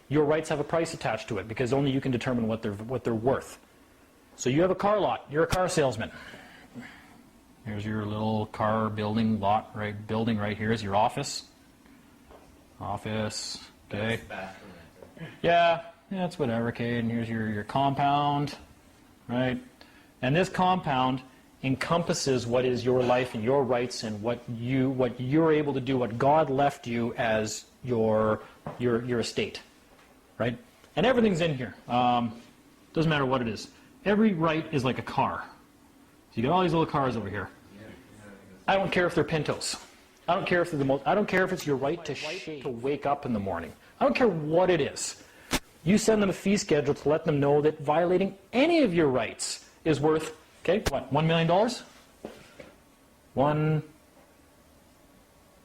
Speaker 1: Your rights have a price attached to it because only you can determine what they're worth. So you have a car lot. You're a car salesman. Here's your little car building lot, right? Building right here is your office. Office. Okay. Yeah, it's whatever. Okay, and here's your compound, right? And this compound encompasses what is your life and your rights and what you're able to do, what God left you as your estate, right? And everything's in here. Doesn't matter what it is. Every right is like a car. So you got all these little cars over here. I don't care if they're Pintos. I don't care if they're I don't care if it's your right to wake up in the morning. I don't care what it is. You send them a fee schedule to let them know that violating any of your rights is worth, okay, what, $1 million?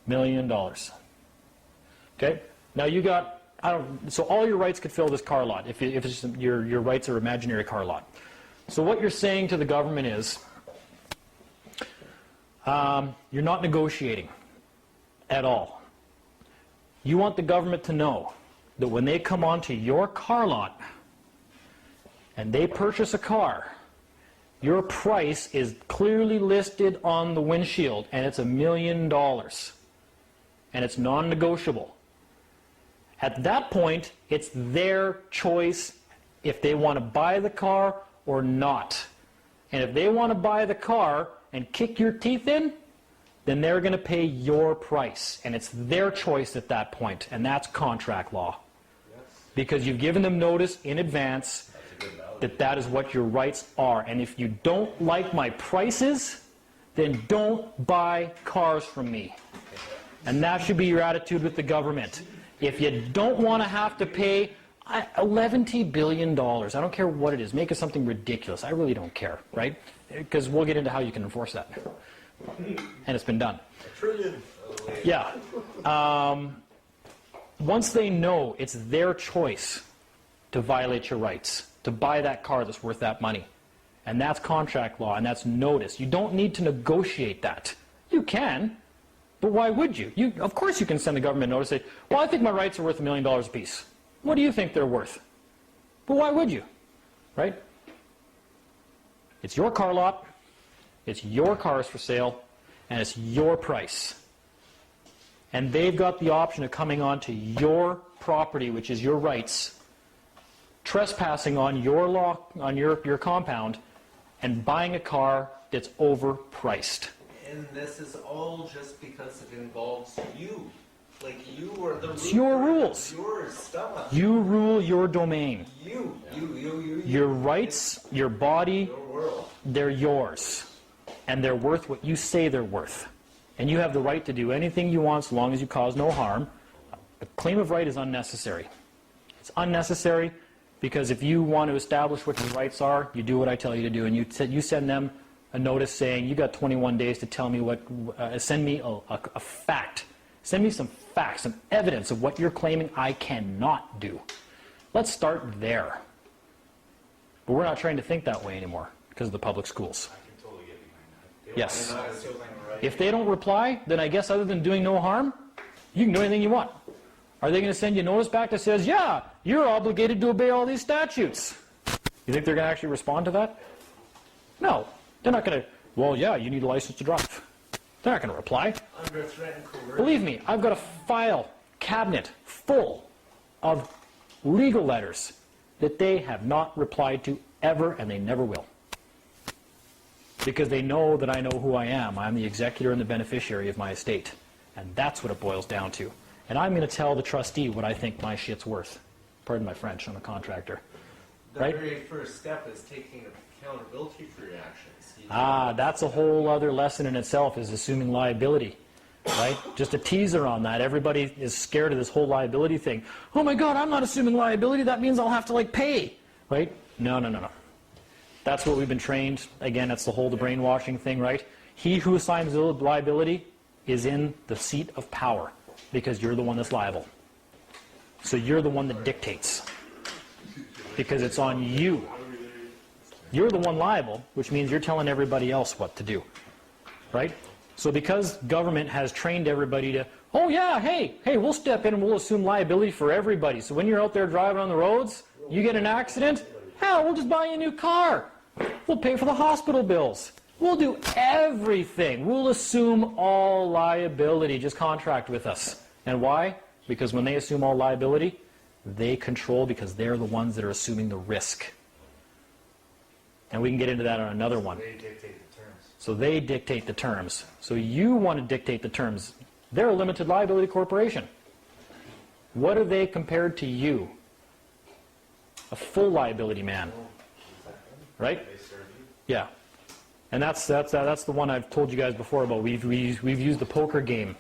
Speaker 1: million. Okay? Now you got, so all your rights could fill this car lot if it's just, your rights are imaginary car lot. So what you're saying to the government is, you're not negotiating at all. You want the government to know that when they come onto your car lot and they purchase a car, your price is clearly listed on the windshield, and it's $1 million. And it's non-negotiable. At that point, it's their choice if they want to buy the car or not. And if they want to buy the car and kick your teeth in, then they're going to pay your price. And it's their choice at that point, and that's contract law. Because you've given them notice in advance that that is what your rights are. And if you don't like my prices, then don't buy cars from me. And that should be your attitude with the government. If you don't want to have to pay $11 billion, I don't care what it is, make it something ridiculous. I really don't care, right? Because we'll get into how you can enforce that. And it's been done.
Speaker 3: $1 trillion.
Speaker 1: Yeah. Once they know it's their choice to violate your rights, to buy that car that's worth that money. And that's contract law, and that's notice. You don't need to negotiate that. You can, but why would you? Of course you can send the government notice and say, well, I think my rights are worth $1 million apiece. What do you think they're worth? But why would you? Right? It's your car lot, it's your cars for sale, and it's your price. And they've got the option of coming onto your property, which is your rights, trespassing on your law, on your compound, and buying a car that's overpriced.
Speaker 4: And this is all just because it involves you. Like, you are the
Speaker 1: It's your rules.
Speaker 4: Your stuff.
Speaker 1: You rule your domain.
Speaker 4: You.
Speaker 1: Your rights, your body,
Speaker 4: Your world.
Speaker 1: they're yours. And they're worth what you say they're worth. And you have the right to do anything you want so long as you cause no harm. A claim of right is unnecessary. It's unnecessary because if you want to establish what your rights are, you do what I tell you to do. And you send them a notice saying, you got 21 days to tell me what, send me a fact. Send me some facts, some evidence of what you're claiming I cannot do. Let's start there. But we're not trying to think that way anymore because of the public schools.
Speaker 9: I can totally get behind that.
Speaker 1: Yes.
Speaker 9: Right.
Speaker 1: If they don't reply, then I guess other than doing no harm, you can do anything you want. Are they going to send you a notice back that says, yeah, you're obligated to obey all these statutes? You think they're going to actually respond to that? No. They're not going to, well, yeah, you need a license to drive. They're not going to reply.
Speaker 4: Under threat and coercion.
Speaker 1: Believe me, I've got a file cabinet full of legal letters that they have not replied to ever, and they never will. Because they know that I know who I am. I'm the executor and the beneficiary of my estate. And that's what it boils down to. And I'm going to tell the trustee what I think my shit's worth. Pardon my French, I'm a contractor.
Speaker 4: The
Speaker 1: Right?
Speaker 4: very first step is taking accountability for your actions.
Speaker 1: That's a whole other lesson in itself, is assuming liability. Right? Just a teaser on that. Everybody is scared of this whole liability thing. Oh my God, I'm not assuming liability. That means I'll have to pay. Right? No. That's what we've been trained. Again, that's the brainwashing thing, right? He who assigns liability is in the seat of power because you're the one that's liable. So you're the one that dictates because it's on you. You're the one liable, which means you're telling everybody else what to do, right? So because government has trained everybody to, oh yeah, hey, we'll step in and we'll assume liability for everybody. So when you're out there driving on the roads, you get an accident, hell, we'll just buy you a new car. We'll pay for the hospital bills. We'll do everything. We'll assume all liability. Just contract with us. And why? Because when they assume all liability, they control because they're the ones that are assuming the risk. And we can get into that on another one.
Speaker 4: They dictate the terms.
Speaker 1: So they dictate the terms. So you want to dictate the terms. They're a limited liability corporation. What are they compared to you? A full liability man. Right? Yeah. And that's the one I've told you guys before about. We've used the poker game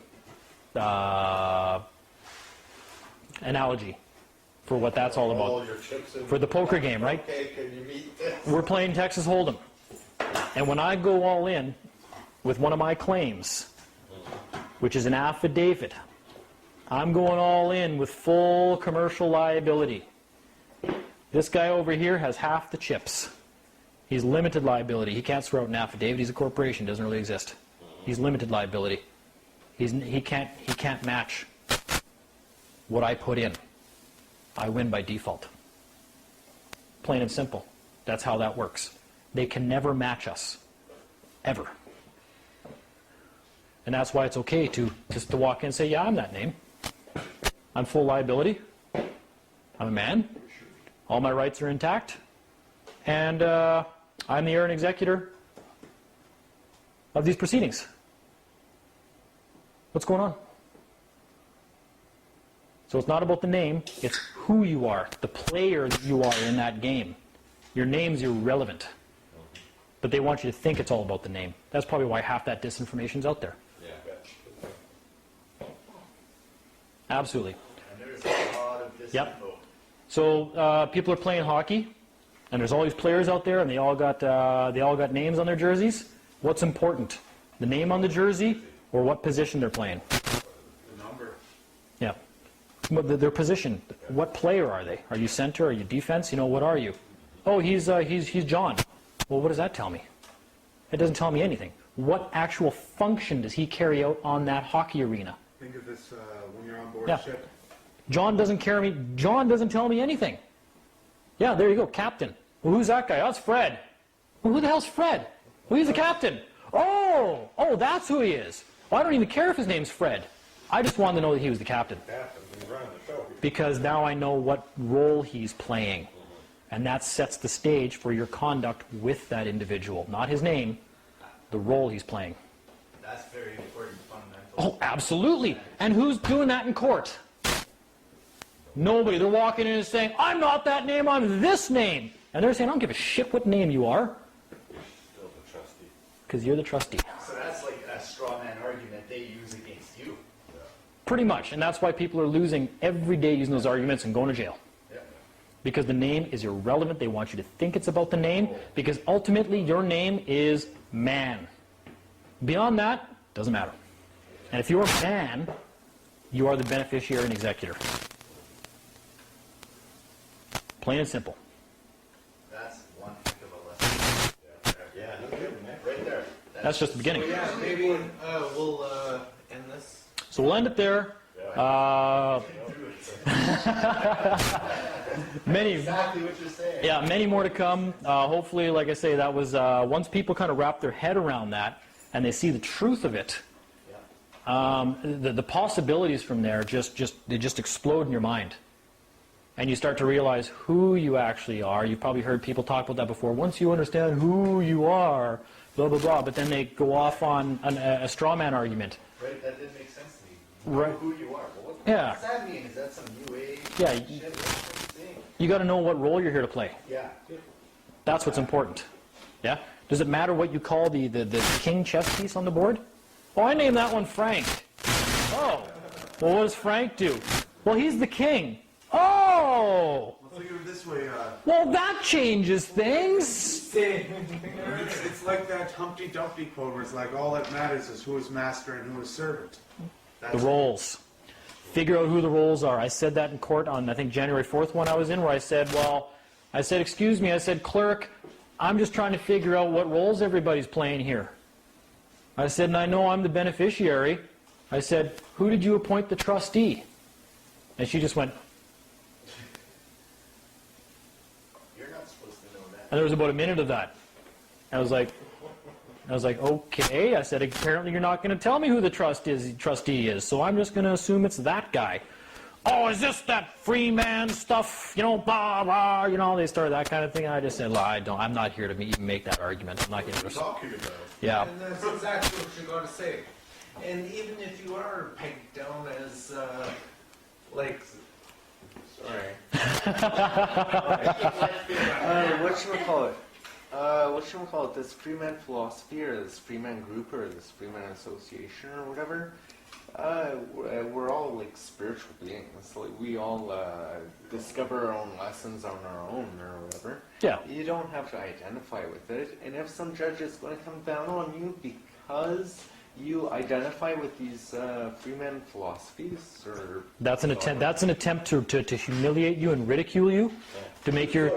Speaker 1: analogy for what that's all
Speaker 3: All
Speaker 1: about.
Speaker 3: your chips in
Speaker 1: For the poker game, right?
Speaker 3: Okay, can you meet this?
Speaker 1: We're playing Texas Hold'em. And when I go all in with one of my claims, which is an affidavit. I'm going all in with full commercial liability. This guy over here has half the chips. He's limited liability. He can't swear out an affidavit. He's a corporation. Doesn't really exist. He's limited liability. He can't match what I put in. I win by default. Plain and simple. That's how that works. They can never match us. Ever. And that's why it's okay to just to walk in and say, yeah, I'm that name. I'm full liability. I'm a man. All my rights are intact. And I'm the heir and executor of these proceedings. What's going on? So it's not about the name, it's who you are, the player that you are in that game. Your name's irrelevant. But they want you to think it's all about the name. That's probably why half that disinformation's out there. Absolutely.
Speaker 9: And there's a lot of disinfo.
Speaker 1: Yep. So people are playing hockey, and there's all these players out there, and they all got names on their jerseys. What's important? The name on the jersey, or what position they're playing?
Speaker 5: The number.
Speaker 1: Yeah. Their position. What player are they? Are you center? Are you defense? You know, what are you? Oh, he's John. Well, what does that tell me? It doesn't tell me anything. What actual function does he carry out on that hockey arena?
Speaker 5: Think of this when you're on board
Speaker 1: Yeah.
Speaker 5: a ship.
Speaker 1: John doesn't tell me anything. Yeah, there you go, captain. Well, who's that guy? Oh, that's Fred. Well, who the hell's Fred? Well, he's the captain. Oh, that's who he is. Well, I don't even care if his name's Fred. I just wanted to know that he was the captain.
Speaker 3: Captain, he's running the show.
Speaker 1: Because now I know what role he's playing. And that sets the stage for your conduct with that individual. Not his name, the role he's playing.
Speaker 9: That's very important, fundamental.
Speaker 1: Oh, absolutely. And who's doing that in court? Nobody. They're walking in and saying, I'm not that name, I'm this name. And they're saying, I don't give a shit what name you are.
Speaker 3: Still the trustee.
Speaker 1: Because you're the trustee.
Speaker 9: So that's like a straw man argument they use against you.
Speaker 1: Pretty much. And that's why people are losing every day using those arguments and going to jail.
Speaker 9: Yeah.
Speaker 1: Because the name is irrelevant. They want you to think it's about the name. Because ultimately, your name is man. Beyond that, doesn't matter. And if you're a man, you are the beneficiary and executor. Plain and simple.
Speaker 9: That's one heck of a lesson.
Speaker 3: Yeah, no kidding, man.
Speaker 9: Right there.
Speaker 1: That's just the beginning.
Speaker 4: So yeah, maybe we'll end this.
Speaker 1: So we'll end it there. Many,
Speaker 9: Exactly what you're saying.
Speaker 1: yeah, many more to come. Hopefully, like I say, that was once people kind of wrap their head around that and they see the truth of it. The possibilities from there they just explode in your mind, and you start to realize who you actually are. You've probably heard people talk about that before. Once you understand who you are, blah blah blah. But then they go off on a straw man argument.
Speaker 9: Right? That didn't make sense to me.
Speaker 1: Right.
Speaker 9: Know who you are. Well, what
Speaker 1: Yeah.
Speaker 9: does that mean? Is that some new age
Speaker 1: Yeah.
Speaker 9: shit? What are you saying?
Speaker 1: You got to know what role you're here to play.
Speaker 9: Yeah.
Speaker 1: That's what's important. Yeah? Does it matter what you call the king chess piece on the board? Oh, I named that one Frank. Oh. Well, what does Frank do? Well, he's the king. Oh.
Speaker 5: Well, think of it this way.
Speaker 1: Well, that changes things.
Speaker 5: It's like that Humpty Dumpty quote where it's like all that matters is who is master and who is servant.
Speaker 1: The roles. Figure out who the roles are. I said that in court on, I think, January 4th one I was in, where I said, excuse me, I said, clerk, I'm just trying to figure out what roles everybody's playing here. I said, and I know I'm the beneficiary. I said, who did you appoint the trustee? And she just went,
Speaker 9: You're not supposed to know that.
Speaker 1: and there was about a minute of that. I was like, okay. I said, apparently you're not going to tell me who the trustee is, so I'm just going to assume it's that guy. Oh, is this that free man stuff? You know, blah, blah, you know, they started that kind of thing. I just said, I'm not here to even make that argument. I'm not going to.
Speaker 3: Talking about.
Speaker 1: Yeah.
Speaker 4: And that's exactly what you got to say. And even if you are pegged down as,
Speaker 10: whatchamacallit, this Freeman philosophy or this Freeman group or this Freeman association or whatever, we're all like spiritual beings. Like we all discover our own lessons on our own or whatever.
Speaker 1: Yeah.
Speaker 10: You don't have to identify with it. And if some judge is going to come down on you because you identify with these Freeman philosophies, or
Speaker 1: That's an attempt. That's an attempt to humiliate you and ridicule you, to make your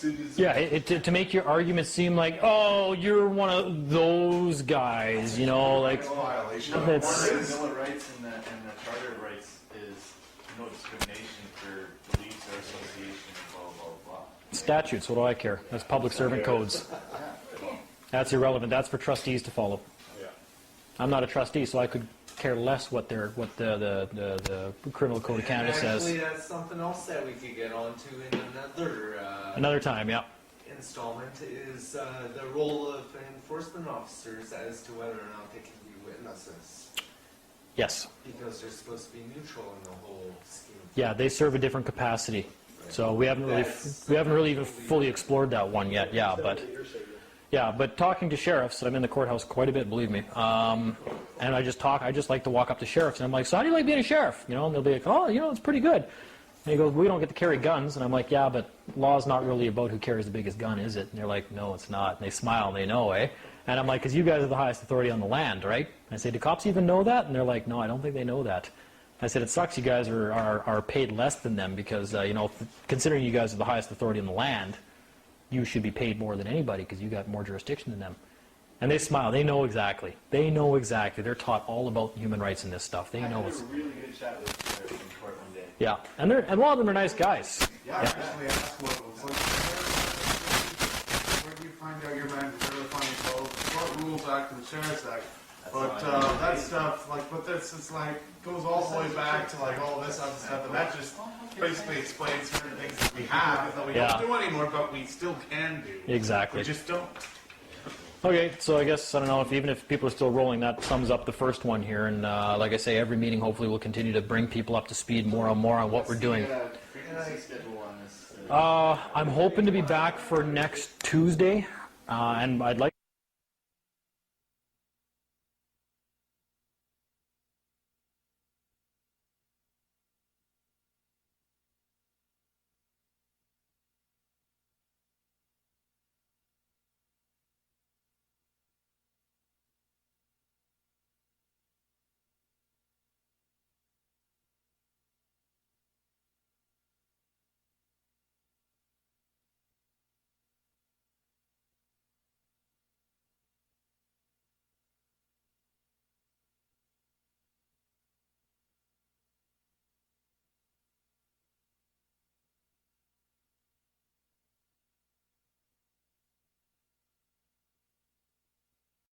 Speaker 1: to make your argument seem like, oh, you're one of those guys, you know, like
Speaker 3: Violation.
Speaker 1: it's
Speaker 9: The Bill of Rights and the Charter of Rights is no discrimination for beliefs or association, blah, blah, blah.
Speaker 1: statutes. What do I care? That's public servant codes. That's irrelevant. That's for trustees to follow.
Speaker 3: Yeah.
Speaker 1: I'm not a trustee, so I could care less what the Criminal Code of Canada says.
Speaker 4: Actually, that's something else that we could get onto in
Speaker 1: Another time, yeah.
Speaker 4: installment is the role of enforcement officers as to whether or not they can be witnesses,
Speaker 1: Yes.
Speaker 4: because they're supposed to be neutral in the whole scheme.
Speaker 1: Yeah, they serve a different capacity. So we haven't really even fully explored that one yet. Yeah, but talking to sheriffs, I'm in the courthouse quite a bit, believe me. And I just like to walk up to sheriffs and I'm like, so how do you like being a sheriff? You know, and they'll be like, oh, you know, it's pretty good. And he goes, we don't get to carry guns. And I'm like, yeah, but law's not really about who carries the biggest gun, is it? And they're like, no, it's not. And they smile and they know, eh? And I'm like, because you guys are the highest authority on the land, right? And I say, do cops even know that? And they're like, no, I don't think they know that. I said, it sucks you guys are paid less than them because, you know, considering you guys are the highest authority on the land, you should be paid more than anybody because you got more jurisdiction than them. And they smile. They know exactly. They know exactly. They're taught all about human rights and this stuff. They know it's...
Speaker 9: I had a really good chat with the in court one day.
Speaker 1: Yeah, and a lot of them are nice guys.
Speaker 5: Yeah, I actually asked where do you find out your man what rules act and the Sheriff's Act? But that stuff, like, but this, it's like, goes all the way back to like all this other stuff, and that just basically explains certain things that we have that we
Speaker 1: Yeah.
Speaker 5: don't do anymore, but we still can do.
Speaker 1: Exactly.
Speaker 5: We just don't.
Speaker 1: Okay, so I guess, I don't know, even if people are still rolling, that sums up the first one here. And like I say, every meeting hopefully will continue to bring people up to speed more and more on what we're doing.
Speaker 9: Frequency schedule on this.
Speaker 1: I'm hoping to be back for next Tuesday, and I'd like